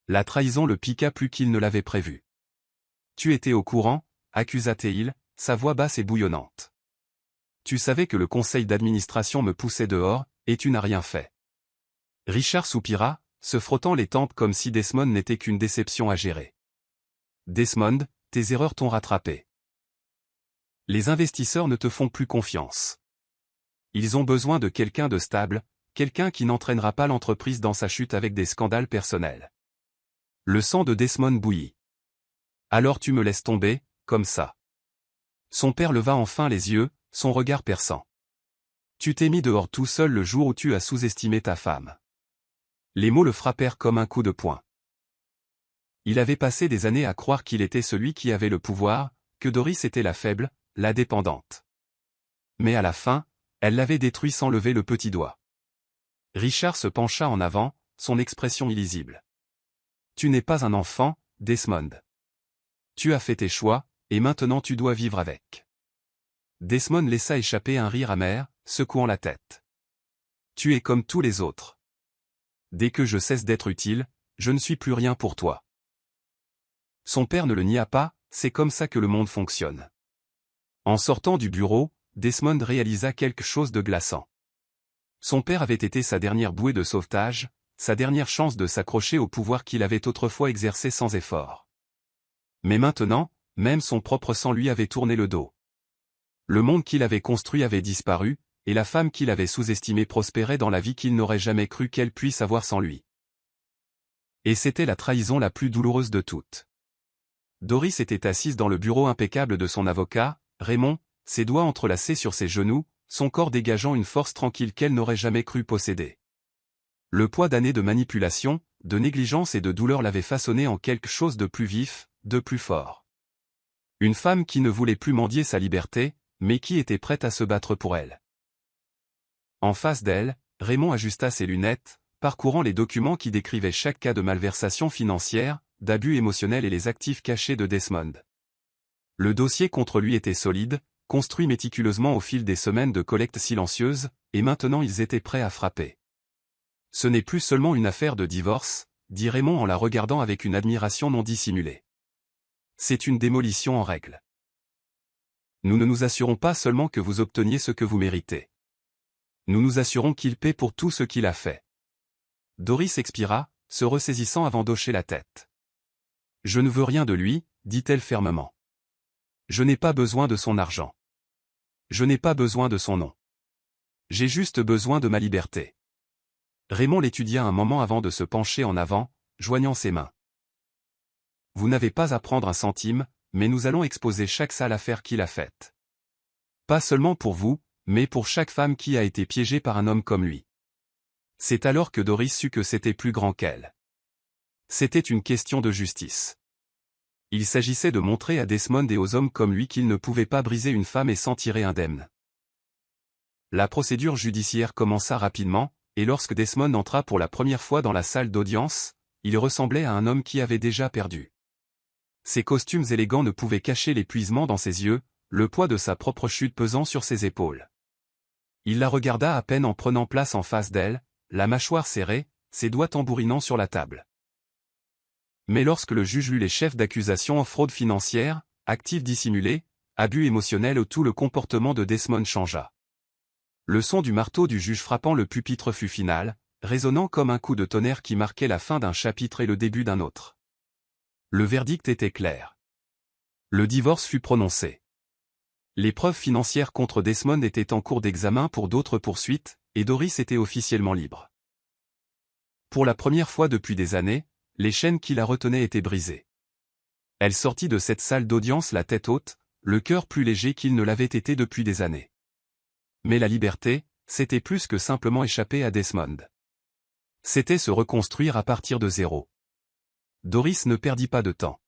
La trahison le piqua plus qu'il ne l'avait prévu. Tu étais au courant, accusa-t-il, sa voix basse et bouillonnante. Tu savais que le conseil d'administration me poussait dehors, et tu n'as rien fait. Richard soupira, se frottant les tempes comme si Desmond n'était qu'une déception à gérer. Desmond, tes erreurs t'ont rattrapé. Les investisseurs ne te font plus confiance. Ils ont besoin de quelqu'un de stable, quelqu'un qui n'entraînera pas l'entreprise dans sa chute avec des scandales personnels. Le sang de Desmond bouillit. Alors tu me laisses tomber, comme ça. Son père leva enfin les yeux, son regard perçant. Tu t'es mis dehors tout seul le jour où tu as sous-estimé ta femme. Les mots le frappèrent comme un coup de poing. Il avait passé des années à croire qu'il était celui qui avait le pouvoir, que Doris était la faible, la dépendante. Mais à la fin, elle l'avait détruit sans lever le petit doigt. Richard se pencha en avant, son expression illisible. Tu n'es pas un enfant, Desmond. Tu as fait tes choix, et maintenant tu dois vivre avec. Desmond laissa échapper un rire amer, secouant la tête. Tu es comme tous les autres. Dès que je cesse d'être utile, je ne suis plus rien pour toi. Son père ne le nia pas, c'est comme ça que le monde fonctionne. En sortant du bureau, Desmond réalisa quelque chose de glaçant. Son père avait été sa dernière bouée de sauvetage, sa dernière chance de s'accrocher au pouvoir qu'il avait autrefois exercé sans effort. Mais maintenant, même son propre sang lui avait tourné le dos. Le monde qu'il avait construit avait disparu, et la femme qu'il avait sous-estimée prospérait dans la vie qu'il n'aurait jamais cru qu'elle puisse avoir sans lui. Et c'était la trahison la plus douloureuse de toutes. Doris était assise dans le bureau impeccable de son avocat, Raymond, ses doigts entrelacés sur ses genoux, son corps dégageant une force tranquille qu'elle n'aurait jamais cru posséder. Le poids d'années de manipulation, de négligence et de douleur l'avait façonné en quelque chose de plus vif, de plus fort. Une femme qui ne voulait plus mendier sa liberté, mais qui était prête à se battre pour elle. En face d'elle, Raymond ajusta ses lunettes, parcourant les documents qui décrivaient chaque cas de malversation financière, d'abus émotionnels et les actifs cachés de Desmond. Le dossier contre lui était solide, construit méticuleusement au fil des semaines de collecte silencieuse, et maintenant ils étaient prêts à frapper. Ce n'est plus seulement une affaire de divorce, dit Raymond en la regardant avec une admiration non dissimulée. C'est une démolition en règle. Nous ne nous assurons pas seulement que vous obteniez ce que vous méritez. Nous nous assurons qu'il paie pour tout ce qu'il a fait. Doris expira, se ressaisissant avant d'hocher la tête. Je ne veux rien de lui, dit-elle fermement. Je n'ai pas besoin de son argent. Je n'ai pas besoin de son nom. J'ai juste besoin de ma liberté. Raymond l'étudia un moment avant de se pencher en avant, joignant ses mains. Vous n'avez pas à prendre un centime, mais nous allons exposer chaque sale affaire qu'il a faite. Pas seulement pour vous, mais pour chaque femme qui a été piégée par un homme comme lui. C'est alors que Doris sut que c'était plus grand qu'elle. C'était une question de justice. Il s'agissait de montrer à Desmond et aux hommes comme lui qu'ils ne pouvaient pas briser une femme et s'en tirer indemne. La procédure judiciaire commença rapidement, et lorsque Desmond entra pour la première fois dans la salle d'audience, il ressemblait à un homme qui avait déjà perdu. Ses costumes élégants ne pouvaient cacher l'épuisement dans ses yeux, le poids de sa propre chute pesant sur ses épaules. Il la regarda à peine en prenant place en face d'elle, la mâchoire serrée, ses doigts tambourinant sur la table. Mais lorsque le juge lut les chefs d'accusation en fraude financière, actifs dissimulés, abus émotionnels, tout le comportement de Desmond changea. Le son du marteau du juge frappant le pupitre fut final, résonnant comme un coup de tonnerre qui marquait la fin d'un chapitre et le début d'un autre. Le verdict était clair. Le divorce fut prononcé. Les preuves financières contre Desmond étaient en cours d'examen pour d'autres poursuites, et Doris était officiellement libre. Pour la première fois depuis des années, les chaînes qui la retenaient étaient brisées. Elle sortit de cette salle d'audience la tête haute, le cœur plus léger qu'il ne l'avait été depuis des années. Mais la liberté, c'était plus que simplement échapper à Desmond. C'était se reconstruire à partir de zéro. Doris ne perdit pas de temps.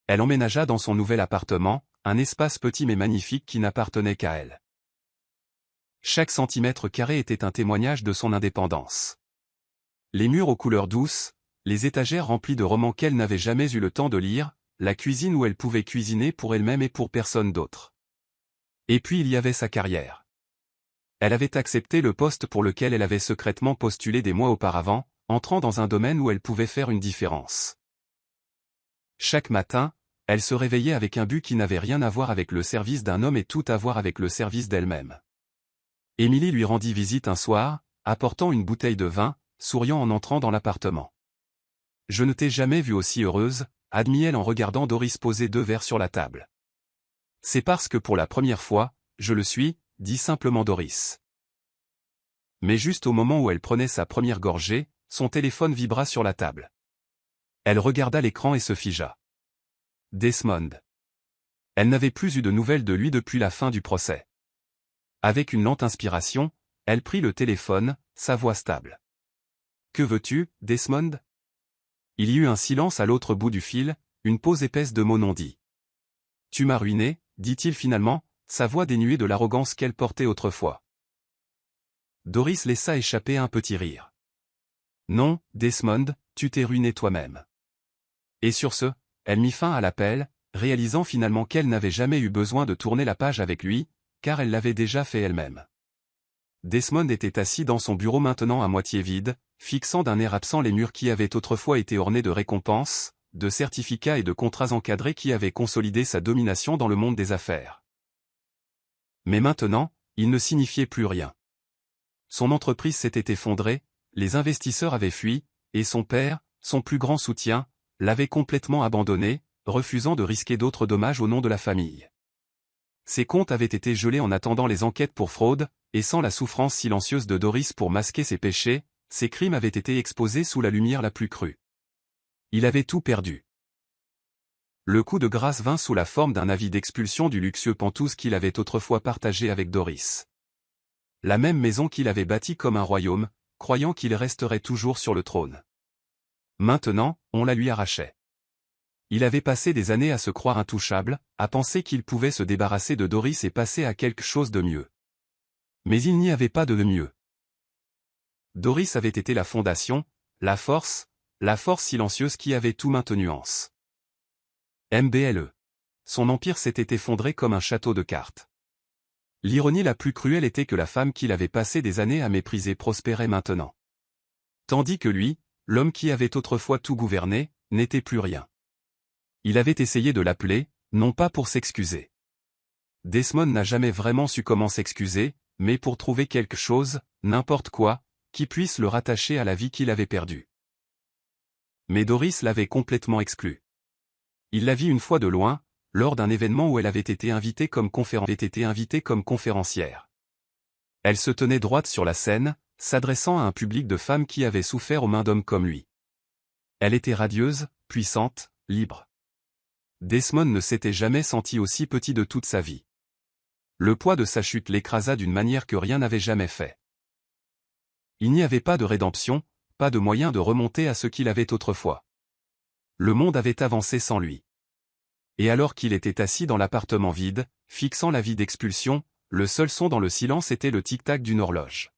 Elle emménagea dans son nouvel appartement, un espace petit mais magnifique qui n'appartenait qu'à elle. Chaque centimètre carré était un témoignage de son indépendance. Les murs aux couleurs douces, les étagères remplies de romans qu'elle n'avait jamais eu le temps de lire, la cuisine où elle pouvait cuisiner pour elle-même et pour personne d'autre. Et puis il y avait sa carrière. Elle avait accepté le poste pour lequel elle avait secrètement postulé des mois auparavant, entrant dans un domaine où elle pouvait faire une différence. Chaque matin, elle se réveillait avec un but qui n'avait rien à voir avec le service d'un homme et tout à voir avec le service d'elle-même. Émilie lui rendit visite un soir, apportant une bouteille de vin, souriant en entrant dans l'appartement. « Je ne t'ai jamais vue aussi heureuse », admit-elle en regardant Doris poser 2 verres sur la table. « C'est parce que pour la première fois, je le suis », dit simplement Doris. Mais juste au moment où elle prenait sa première gorgée, son téléphone vibra sur la table. Elle regarda l'écran et se figea. Desmond. Elle n'avait plus eu de nouvelles de lui depuis la fin du procès. Avec une lente inspiration, elle prit le téléphone, sa voix stable. « Que veux-tu, Desmond ?» Il y eut un silence à l'autre bout du fil, une pause épaisse de mots non dits. « Tu m'as ruiné », dit-il finalement, sa voix dénuée de l'arrogance qu'elle portait autrefois. Doris laissa échapper un petit rire. « Non, Desmond, tu t'es ruiné toi-même. » Et sur ce, elle mit fin à l'appel, réalisant finalement qu'elle n'avait jamais eu besoin de tourner la page avec lui, car elle l'avait déjà fait elle-même. Desmond était assis dans son bureau maintenant à moitié vide, fixant d'un air absent les murs qui avaient autrefois été ornés de récompenses, de certificats et de contrats encadrés qui avaient consolidé sa domination dans le monde des affaires. Mais maintenant, il ne signifiait plus rien. Son entreprise s'était effondrée, les investisseurs avaient fui, et son père, son plus grand soutien, l'avait complètement abandonné, refusant de risquer d'autres dommages au nom de la famille. Ses comptes avaient été gelés en attendant les enquêtes pour fraude, et sans la souffrance silencieuse de Doris pour masquer ses péchés, ses crimes avaient été exposés sous la lumière la plus crue. Il avait tout perdu. Le coup de grâce vint sous la forme d'un avis d'expulsion du luxueux Penthouse qu'il avait autrefois partagé avec Doris. La même maison qu'il avait bâtie comme un royaume, croyant qu'il resterait toujours sur le trône. Maintenant, on la lui arrachait. Il avait passé des années à se croire intouchable, à penser qu'il pouvait se débarrasser de Doris et passer à quelque chose de mieux. Mais il n'y avait pas de mieux. Doris avait été la fondation, la force silencieuse qui avait tout maintenu en. MBLE. Son empire s'était effondré comme un château de cartes. L'ironie la plus cruelle était que la femme qu'il avait passé des années à mépriser prospérait maintenant. Tandis que lui, l'homme qui avait autrefois tout gouverné, n'était plus rien. Il avait essayé de l'appeler, non pas pour s'excuser. Desmond n'a jamais vraiment su comment s'excuser, mais pour trouver quelque chose, n'importe quoi, qui puisse le rattacher à la vie qu'il avait perdue. Mais Doris l'avait complètement exclu. Il la vit une fois de loin, lors d'un événement où elle avait été invitée comme conférencière. Elle se tenait droite sur la scène, s'adressant à un public de femmes qui avaient souffert aux mains d'hommes comme lui. Elle était radieuse, puissante, libre. Desmond ne s'était jamais senti aussi petit de toute sa vie. Le poids de sa chute l'écrasa d'une manière que rien n'avait jamais fait. Il n'y avait pas de rédemption, pas de moyen de remonter à ce qu'il avait autrefois. Le monde avait avancé sans lui. Et alors qu'il était assis dans l'appartement vide, fixant la vie d'expulsion, le seul son dans le silence était le tic-tac d'une horloge.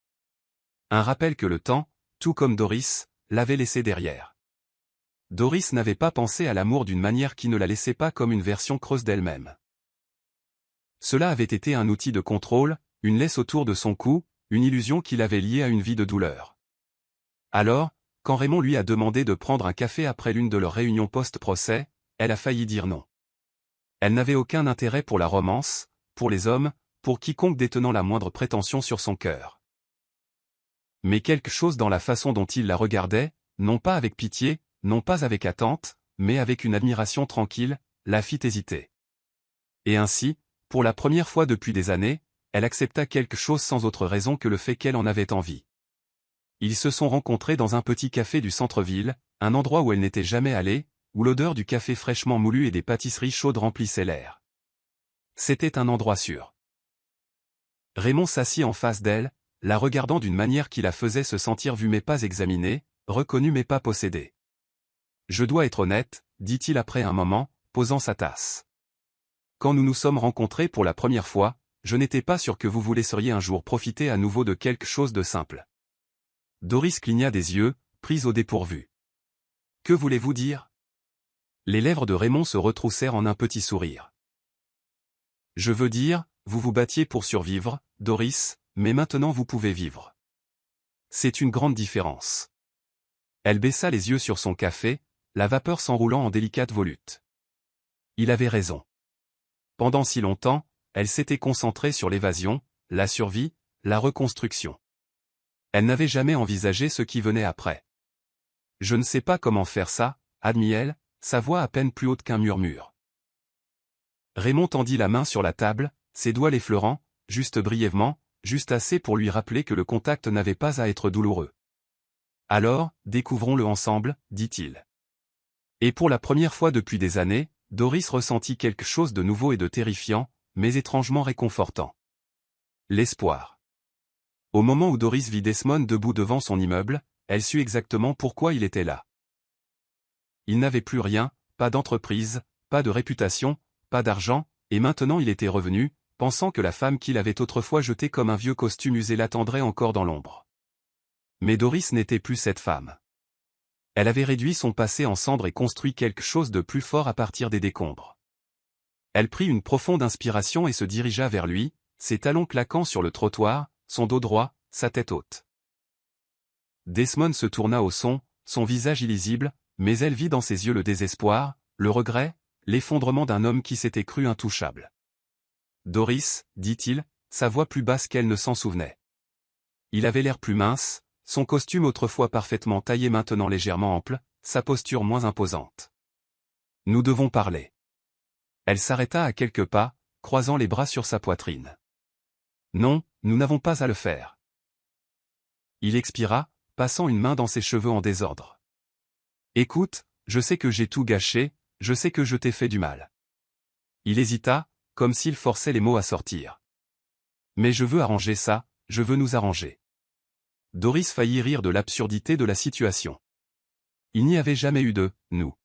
Un rappel que le temps, tout comme Doris, l'avait laissé derrière. Doris n'avait pas pensé à l'amour d'une manière qui ne la laissait pas comme une version creuse d'elle-même. Cela avait été un outil de contrôle, une laisse autour de son cou, une illusion qui l'avait liée à une vie de douleur. Alors, quand Raymond lui a demandé de prendre un café après l'une de leurs réunions post-procès, elle a failli dire non. Elle n'avait aucun intérêt pour la romance, pour les hommes, pour quiconque détenant la moindre prétention sur son cœur. Mais quelque chose dans la façon dont il la regardait, non pas avec pitié, non pas avec attente, mais avec une admiration tranquille, la fit hésiter. Et ainsi, pour la première fois depuis des années, elle accepta quelque chose sans autre raison que le fait qu'elle en avait envie. Ils se sont rencontrés dans un petit café du centre-ville, un endroit où elle n'était jamais allée, où l'odeur du café fraîchement moulu et des pâtisseries chaudes remplissait l'air. C'était un endroit sûr. Raymond s'assit en face d'elle, la regardant d'une manière qui la faisait se sentir vue mais pas examinée, reconnue mais pas possédée. « Je dois être honnête, » dit-il après un moment, posant sa tasse. « Quand nous nous sommes rencontrés pour la première fois, je n'étais pas sûr que vous vous laisseriez un jour profiter à nouveau de quelque chose de simple. » Doris cligna des yeux, prise au dépourvu. « Que voulez-vous dire ?» Les lèvres de Raymond se retroussèrent en un petit sourire. « Je veux dire, vous vous battiez pour survivre, Doris, mais maintenant vous pouvez vivre. C'est une grande différence. » Elle baissa les yeux sur son café, la vapeur s'enroulant en délicates volutes. Il avait raison. Pendant si longtemps, elle s'était concentrée sur l'évasion, la survie, la reconstruction. Elle n'avait jamais envisagé ce qui venait après. « Je ne sais pas comment faire ça, » admit-elle, sa voix à peine plus haute qu'un murmure. Raymond tendit la main sur la table, ses doigts l'effleurant, juste brièvement, juste assez pour lui rappeler que le contact n'avait pas à être douloureux. « Alors, découvrons-le ensemble, » dit-il. Et pour la première fois depuis des années, Doris ressentit quelque chose de nouveau et de terrifiant, mais étrangement réconfortant. L'espoir. Au moment où Doris vit Desmond debout devant son immeuble, elle sut exactement pourquoi il était là. Il n'avait plus rien, pas d'entreprise, pas de réputation, pas d'argent, et maintenant il était revenu, pensant que la femme qu'il avait autrefois jetée comme un vieux costume usé l'attendrait encore dans l'ombre. Mais Doris n'était plus cette femme. Elle avait réduit son passé en cendres et construit quelque chose de plus fort à partir des décombres. Elle prit une profonde inspiration et se dirigea vers lui, ses talons claquant sur le trottoir, son dos droit, sa tête haute. Desmond se tourna au son visage illisible, mais elle vit dans ses yeux le désespoir, le regret, l'effondrement d'un homme qui s'était cru intouchable. « Doris, » dit-il, sa voix plus basse qu'elle ne s'en souvenait. Il avait l'air plus mince, son costume autrefois parfaitement taillé maintenant légèrement ample, sa posture moins imposante. « Nous devons parler. » Elle s'arrêta à quelques pas, croisant les bras sur sa poitrine. « Non, nous n'avons pas à le faire. » Il expira, passant une main dans ses cheveux en désordre. « Écoute, je sais que j'ai tout gâché, je sais que je t'ai fait du mal. » Il hésita, comme s'il forçait les mots à sortir. « Mais je veux arranger ça, je veux nous arranger. » Doris faillit rire de l'absurdité de la situation. Il n'y avait jamais eu de « nous ».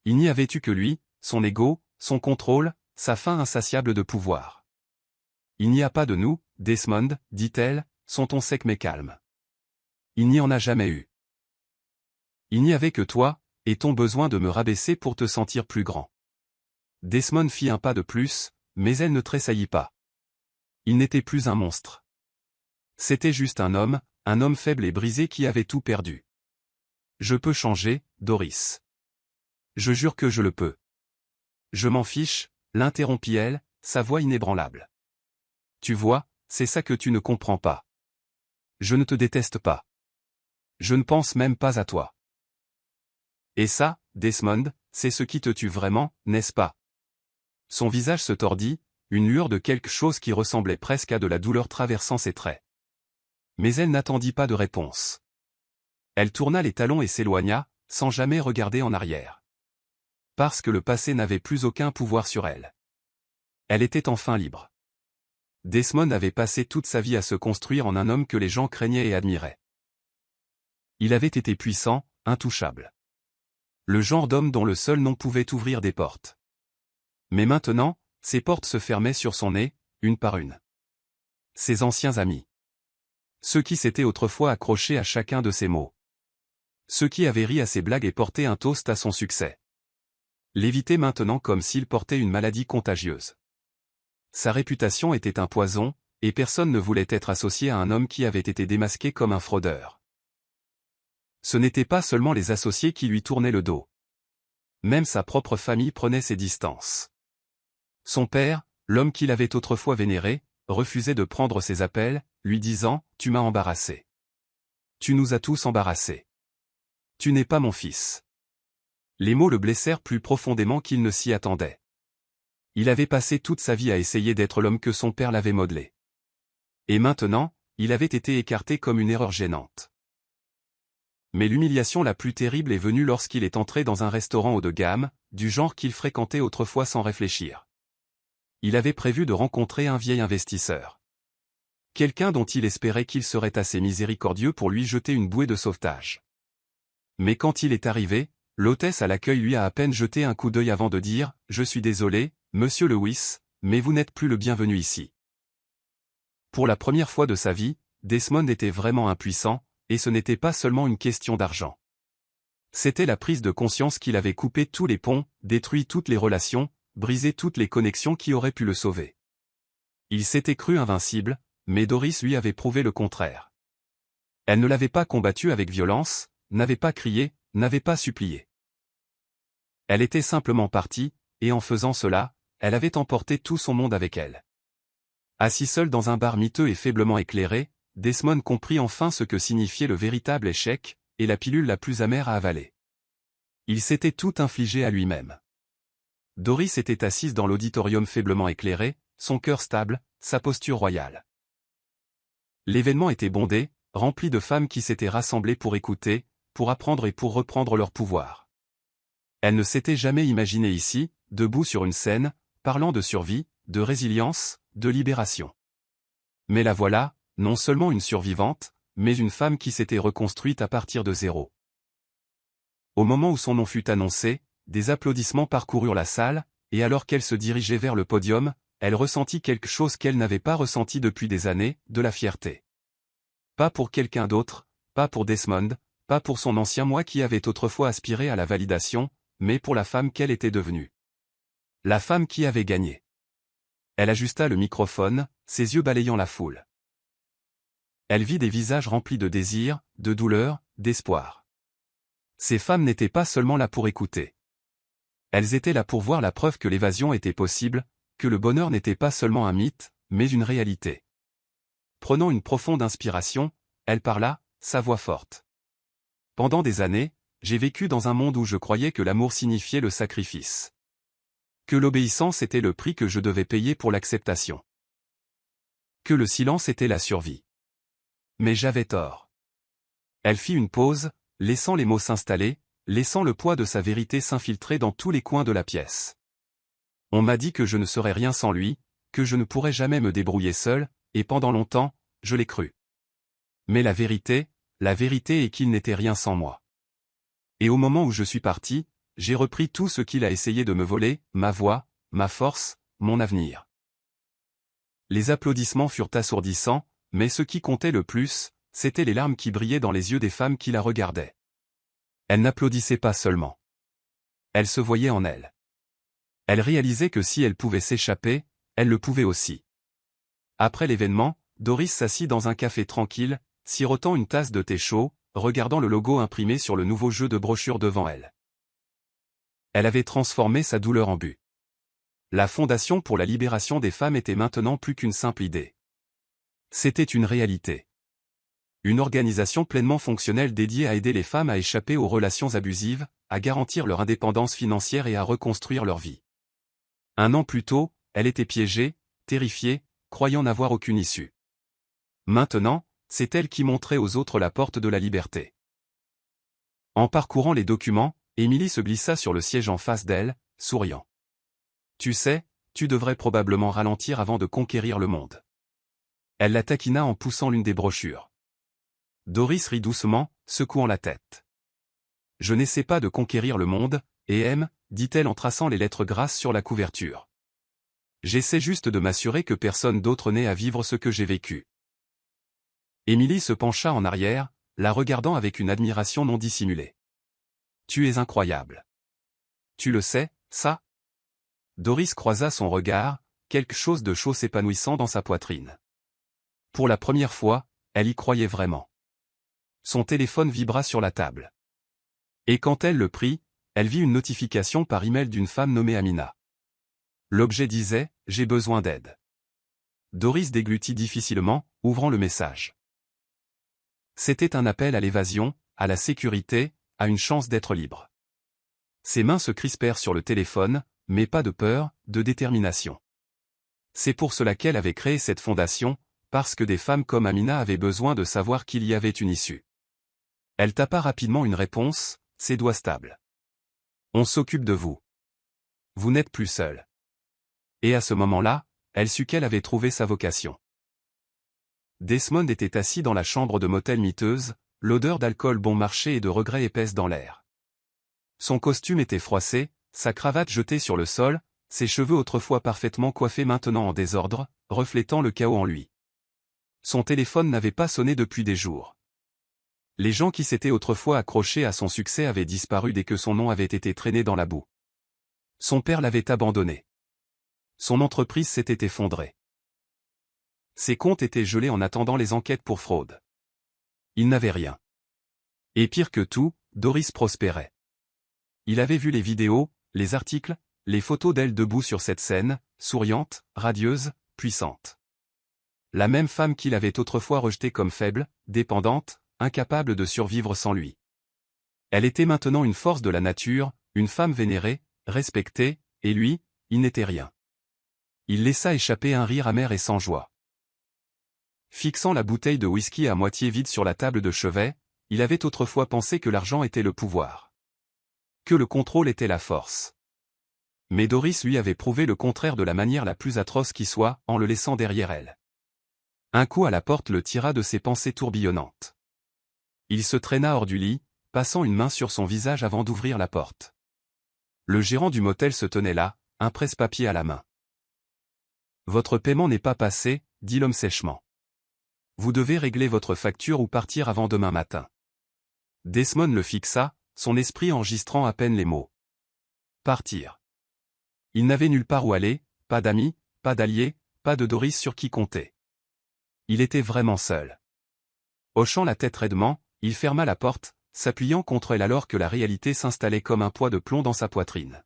Il n'y avait eu que lui, son ego, son contrôle, sa faim insatiable de pouvoir. « Il n'y a pas de nous, Desmond, » dit-elle, son ton sec mais calme. « Il n'y en a jamais eu. Il n'y avait que toi, et ton besoin de me rabaisser pour te sentir plus grand. » Desmond fit un pas de plus, mais elle ne tressaillit pas. Il n'était plus un monstre. C'était juste un homme faible et brisé qui avait tout perdu. « Je peux changer, Doris. Je jure que je le peux. » « Je m'en fiche, » l'interrompit-elle, sa voix inébranlable. « Tu vois, c'est ça que tu ne comprends pas. Je ne te déteste pas. Je ne pense même pas à toi. Et ça, Desmond, c'est ce qui te tue vraiment, n'est-ce pas ?» Son visage se tordit, une lueur de quelque chose qui ressemblait presque à de la douleur traversant ses traits. Mais elle n'attendit pas de réponse. Elle tourna les talons et s'éloigna, sans jamais regarder en arrière. Parce que le passé n'avait plus aucun pouvoir sur elle. Elle était enfin libre. Desmond avait passé toute sa vie à se construire en un homme que les gens craignaient et admiraient. Il avait été puissant, intouchable. Le genre d'homme dont le seul nom pouvait ouvrir des portes. Mais maintenant, ces portes se fermaient sur son nez, une par une. Ses anciens amis. Ceux qui s'étaient autrefois accrochés à chacun de ses mots. Ceux qui avaient ri à ses blagues et porté un toast à son succès. L'évitaient maintenant comme s'il portait une maladie contagieuse. Sa réputation était un poison, et personne ne voulait être associé à un homme qui avait été démasqué comme un fraudeur. Ce n'étaient pas seulement les associés qui lui tournaient le dos. Même sa propre famille prenait ses distances. Son père, l'homme qu'il avait autrefois vénéré, refusait de prendre ses appels, lui disant « Tu m'as embarrassé. Tu nous as tous embarrassés. Tu n'es pas mon fils. » Les mots le blessèrent plus profondément qu'il ne s'y attendait. Il avait passé toute sa vie à essayer d'être l'homme que son père l'avait modelé. Et maintenant, il avait été écarté comme une erreur gênante. Mais l'humiliation la plus terrible est venue lorsqu'il est entré dans un restaurant haut de gamme, du genre qu'il fréquentait autrefois sans réfléchir. Il avait prévu de rencontrer un vieil investisseur. Quelqu'un dont il espérait qu'il serait assez miséricordieux pour lui jeter une bouée de sauvetage. Mais quand il est arrivé, l'hôtesse à l'accueil lui a à peine jeté un coup d'œil avant de dire « Je suis désolé, monsieur Lewis, mais vous n'êtes plus le bienvenu ici. » Pour la première fois de sa vie, Desmond était vraiment impuissant, et ce n'était pas seulement une question d'argent. C'était la prise de conscience qu'il avait coupé tous les ponts, détruit toutes les relations, brisé toutes les connexions qui auraient pu le sauver. Il s'était cru invincible, mais Doris lui avait prouvé le contraire. Elle ne l'avait pas combattu avec violence, n'avait pas crié, n'avait pas supplié. Elle était simplement partie, et en faisant cela, elle avait emporté tout son monde avec elle. Assis seul dans un bar miteux et faiblement éclairé, Desmond comprit enfin ce que signifiait le véritable échec, et la pilule la plus amère à avaler. Il s'était tout infligé à lui-même. Doris était assise dans l'auditorium faiblement éclairé, son cœur stable, sa posture royale. L'événement était bondé, rempli de femmes qui s'étaient rassemblées pour écouter, pour apprendre et pour reprendre leur pouvoir. Elle ne s'était jamais imaginée ici, debout sur une scène, parlant de survie, de résilience, de libération. Mais la voilà, non seulement une survivante, mais une femme qui s'était reconstruite à partir de zéro. Au moment où son nom fut annoncé, des applaudissements parcoururent la salle, et alors qu'elle se dirigeait vers le podium, elle ressentit quelque chose qu'elle n'avait pas ressenti depuis des années, de la fierté. Pas pour quelqu'un d'autre, pas pour Desmond, pas pour son ancien moi qui avait autrefois aspiré à la validation, mais pour la femme qu'elle était devenue. La femme qui avait gagné. Elle ajusta le microphone, ses yeux balayant la foule. Elle vit des visages remplis de désir, de douleur, d'espoir. Ces femmes n'étaient pas seulement là pour écouter. Elles étaient là pour voir la preuve que l'évasion était possible, que le bonheur n'était pas seulement un mythe, mais une réalité. Prenant une profonde inspiration, elle parla, sa voix forte. Pendant des années, j'ai vécu dans un monde où je croyais que l'amour signifiait le sacrifice. Que l'obéissance était le prix que je devais payer pour l'acceptation. Que le silence était la survie. Mais j'avais tort. Elle fit une pause, laissant les mots s'installer, laissant le poids de sa vérité s'infiltrer dans tous les coins de la pièce. On m'a dit que je ne serais rien sans lui, que je ne pourrais jamais me débrouiller seul, et pendant longtemps, je l'ai cru. Mais la vérité est qu'il n'était rien sans moi. Et au moment où je suis parti, j'ai repris tout ce qu'il a essayé de me voler, ma voix, ma force, mon avenir. Les applaudissements furent assourdissants, mais ce qui comptait le plus, c'étaient les larmes qui brillaient dans les yeux des femmes qui la regardaient. Elle n'applaudissait pas seulement. Elle se voyait en elle. Elle réalisait que si elle pouvait s'échapper, elle le pouvait aussi. Après l'événement, Doris s'assit dans un café tranquille, sirotant une tasse de thé chaud, regardant le logo imprimé sur le nouveau jeu de brochure devant elle. Elle avait transformé sa douleur en but. La Fondation pour la libération des femmes était maintenant plus qu'une simple idée. C'était une réalité. Une organisation pleinement fonctionnelle dédiée à aider les femmes à échapper aux relations abusives, à garantir leur indépendance financière et à reconstruire leur vie. 1 an plus tôt, elle était piégée, terrifiée, croyant n'avoir aucune issue. Maintenant, c'est elle qui montrait aux autres la porte de la liberté. En parcourant les documents, Émilie se glissa sur le siège en face d'elle, souriant. « Tu sais, tu devrais probablement ralentir avant de conquérir le monde. Elle la taquina en poussant l'une des brochures. Doris rit doucement, secouant la tête. Je n'essaie pas de conquérir le monde, et aime, dit-elle en traçant les lettres grasses sur la couverture. J'essaie juste de m'assurer que personne d'autre n'ait à vivre ce que j'ai vécu. Émilie se pencha en arrière, la regardant avec une admiration non dissimulée. Tu es incroyable. Tu le sais, ça? Doris croisa son regard, quelque chose de chaud s'épanouissant dans sa poitrine. Pour la première fois, elle y croyait vraiment. Son téléphone vibra sur la table. Et quand elle le prit, elle vit une notification par email d'une femme nommée Amina. L'objet disait « J'ai besoin d'aide ». Doris déglutit difficilement, ouvrant le message. C'était un appel à l'évasion, à la sécurité, à une chance d'être libre. Ses mains se crispèrent sur le téléphone, mais pas de peur, de détermination. C'est pour cela qu'elle avait créé cette fondation, parce que des femmes comme Amina avaient besoin de savoir qu'il y avait une issue. Elle tapa rapidement une réponse, ses doigts stables. On s'occupe de vous. Vous n'êtes plus seul. Et à ce moment-là, elle sut qu'elle avait trouvé sa vocation. Desmond était assis dans la chambre de motel miteuse, l'odeur d'alcool bon marché et de regret épaisse dans l'air. Son costume était froissé, sa cravate jetée sur le sol, ses cheveux autrefois parfaitement coiffés maintenant en désordre, reflétant le chaos en lui. Son téléphone n'avait pas sonné depuis des jours. Les gens qui s'étaient autrefois accrochés à son succès avaient disparu dès que son nom avait été traîné dans la boue. Son père l'avait abandonné. Son entreprise s'était effondrée. Ses comptes étaient gelés en attendant les enquêtes pour fraude. Il n'avait rien. Et pire que tout, Doris prospérait. Il avait vu les vidéos, les articles, les photos d'elle debout sur cette scène, souriante, radieuse, puissante. La même femme qu'il avait autrefois rejetée comme faible, dépendante, incapable de survivre sans lui. Elle était maintenant une force de la nature, une femme vénérée, respectée, et lui, il n'était rien. Il laissa échapper un rire amer et sans joie. Fixant la bouteille de whisky à moitié vide sur la table de chevet, il avait autrefois pensé que l'argent était le pouvoir. Que le contrôle était la force. Mais Doris lui avait prouvé le contraire de la manière la plus atroce qui soit, en le laissant derrière elle. Un coup à la porte le tira de ses pensées tourbillonnantes. Il se traîna hors du lit, passant une main sur son visage avant d'ouvrir la porte. Le gérant du motel se tenait là, un presse-papier à la main. « Votre paiement n'est pas passé », dit l'homme sèchement. « Vous devez régler votre facture ou partir avant demain matin. » Desmond le fixa, son esprit enregistrant à peine les mots. Partir. Il n'avait nulle part où aller, pas d'amis, pas d'alliés, pas de Doris sur qui compter. Il était vraiment seul. Hochant la tête raidement, il ferma la porte, s'appuyant contre elle alors que la réalité s'installait comme un poids de plomb dans sa poitrine.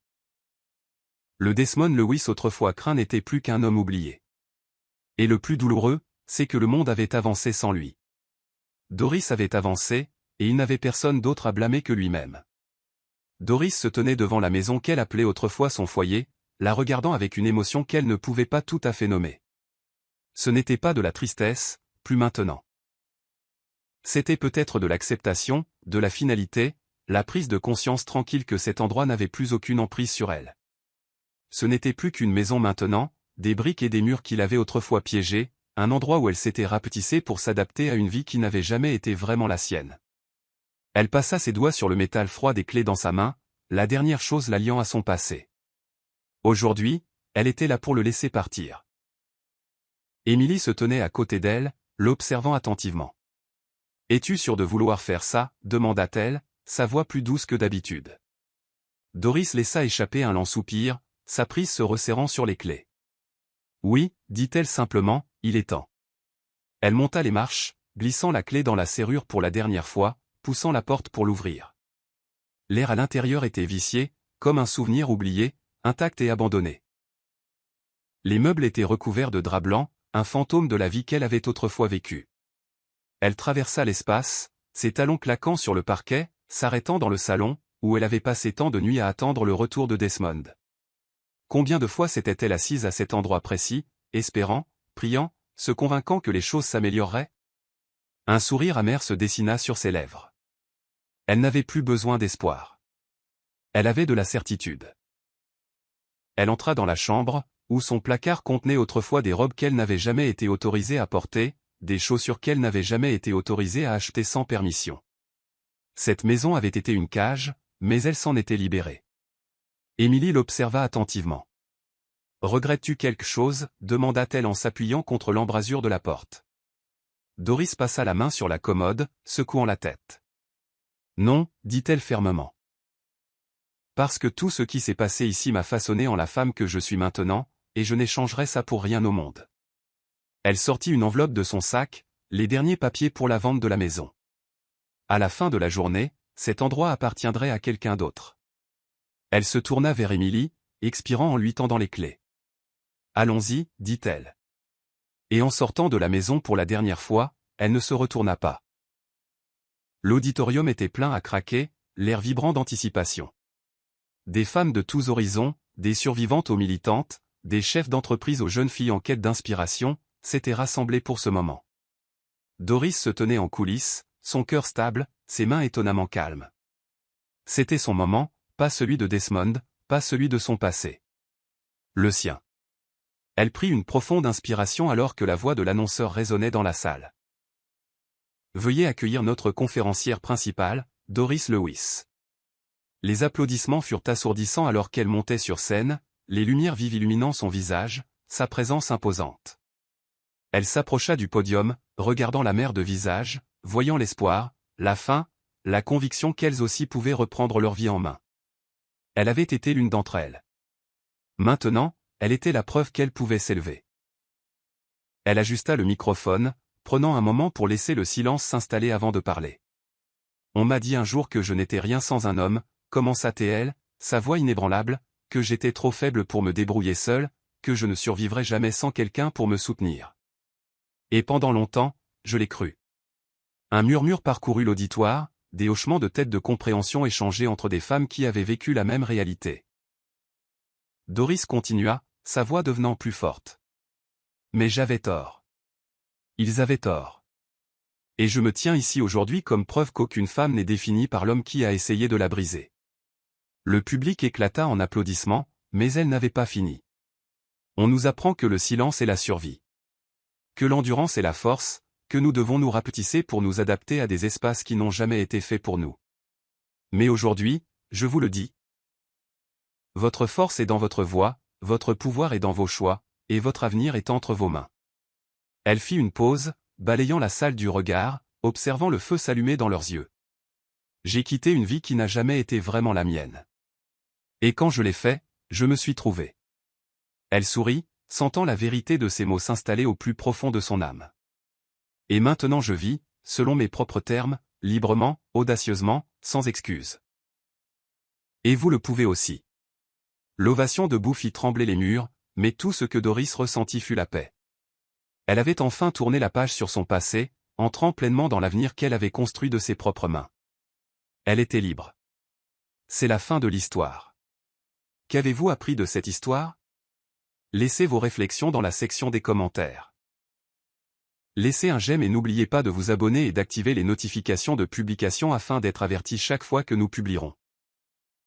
Le Desmond Lewis autrefois craint n'était plus qu'un homme oublié. Et le plus douloureux, c'est que le monde avait avancé sans lui. Doris avait avancé, et il n'avait personne d'autre à blâmer que lui-même. Doris se tenait devant la maison qu'elle appelait autrefois son foyer, la regardant avec une émotion qu'elle ne pouvait pas tout à fait nommer. Ce n'était pas de la tristesse, plus maintenant. C'était peut-être de l'acceptation, de la finalité, la prise de conscience tranquille que cet endroit n'avait plus aucune emprise sur elle. Ce n'était plus qu'une maison maintenant, des briques et des murs qui l'avaient autrefois piégée, un endroit où elle s'était rapetissée pour s'adapter à une vie qui n'avait jamais été vraiment la sienne. Elle passa ses doigts sur le métal froid des clés dans sa main, la dernière chose la liant à son passé. Aujourd'hui, elle était là pour le laisser partir. Émilie se tenait à côté d'elle, l'observant attentivement. « Es-tu sûre de vouloir faire ça ?» demanda-t-elle, sa voix plus douce que d'habitude. Doris laissa échapper un lent soupir, sa prise se resserrant sur les clés. « Oui, dit-elle simplement, il est temps. » Elle monta les marches, glissant la clé dans la serrure pour la dernière fois, poussant la porte pour l'ouvrir. L'air à l'intérieur était vicié, comme un souvenir oublié, intact et abandonné. Les meubles étaient recouverts de drap blanc, un fantôme de la vie qu'elle avait autrefois vécue. Elle traversa l'espace, ses talons claquant sur le parquet, s'arrêtant dans le salon, où elle avait passé tant de nuits à attendre le retour de Desmond. Combien de fois s'était-elle assise à cet endroit précis, espérant, priant, se convainquant que les choses s'amélioreraient? Un sourire amer se dessina sur ses lèvres. Elle n'avait plus besoin d'espoir. Elle avait de la certitude. Elle entra dans la chambre, où son placard contenait autrefois des robes qu'elle n'avait jamais été autorisée à porter, des chaussures qu'elle n'avait jamais été autorisée à acheter sans permission. Cette maison avait été une cage, mais elle s'en était libérée. Émilie l'observa attentivement. « Regrettes-tu quelque chose » demanda-t-elle en s'appuyant contre l'embrasure de la porte. Doris passa la main sur la commode, secouant la tête. « Non » dit-elle fermement. « Parce que tout ce qui s'est passé ici m'a façonné en la femme que je suis maintenant, et je n'échangerai ça pour rien au monde. » Elle sortit une enveloppe de son sac, les derniers papiers pour la vente de la maison. À la fin de la journée, cet endroit appartiendrait à quelqu'un d'autre. Elle se tourna vers Émilie, expirant en lui tendant les clés. « Allons-y » dit-elle. Et en sortant de la maison pour la dernière fois, elle ne se retourna pas. L'auditorium était plein à craquer, l'air vibrant d'anticipation. Des femmes de tous horizons, des survivantes aux militantes, des chefs d'entreprise aux jeunes filles en quête d'inspiration, s'étaient rassemblés pour ce moment. Doris se tenait en coulisses, son cœur stable, ses mains étonnamment calmes. C'était son moment, pas celui de Desmond, pas celui de son passé. Le sien. Elle prit une profonde inspiration alors que la voix de l'annonceur résonnait dans la salle. Veuillez accueillir notre conférencière principale, Doris Lewis. Les applaudissements furent assourdissants alors qu'elle montait sur scène, les lumières vives illuminant son visage, sa présence imposante. Elle s'approcha du podium, regardant la mer de visages, voyant l'espoir, la faim, la conviction qu'elles aussi pouvaient reprendre leur vie en main. Elle avait été l'une d'entre elles. Maintenant, elle était la preuve qu'elle pouvait s'élever. Elle ajusta le microphone, prenant un moment pour laisser le silence s'installer avant de parler. « On m'a dit un jour que je n'étais rien sans un homme », commença-t-elle, sa voix inébranlable, que j'étais trop faible pour me débrouiller seule, que je ne survivrais jamais sans quelqu'un pour me soutenir. Et pendant longtemps, je l'ai cru. Un murmure parcourut l'auditoire, des hochements de tête de compréhension échangés entre des femmes qui avaient vécu la même réalité. Doris continua, sa voix devenant plus forte. Mais j'avais tort. Ils avaient tort. Et je me tiens ici aujourd'hui comme preuve qu'aucune femme n'est définie par l'homme qui a essayé de la briser. Le public éclata en applaudissements, mais elle n'avait pas fini. On nous apprend que le silence est la survie. Que l'endurance est la force, que nous devons nous rapetisser pour nous adapter à des espaces qui n'ont jamais été faits pour nous. Mais aujourd'hui, je vous le dis. Votre force est dans votre voix, votre pouvoir est dans vos choix, et votre avenir est entre vos mains. Elle fit une pause, balayant la salle du regard, observant le feu s'allumer dans leurs yeux. J'ai quitté une vie qui n'a jamais été vraiment la mienne. Et quand je l'ai fait, je me suis trouvé. Elle sourit, sentant la vérité de ces mots s'installer au plus profond de son âme. Et maintenant je vis, selon mes propres termes, librement, audacieusement, sans excuse. Et vous le pouvez aussi. L'ovation debout fit trembler les murs, mais tout ce que Doris ressentit fut la paix. Elle avait enfin tourné la page sur son passé, entrant pleinement dans l'avenir qu'elle avait construit de ses propres mains. Elle était libre. C'est la fin de l'histoire. Qu'avez-vous appris de cette histoire? Laissez vos réflexions dans la section des commentaires. Laissez un j'aime et n'oubliez pas de vous abonner et d'activer les notifications de publication afin d'être averti chaque fois que nous publierons.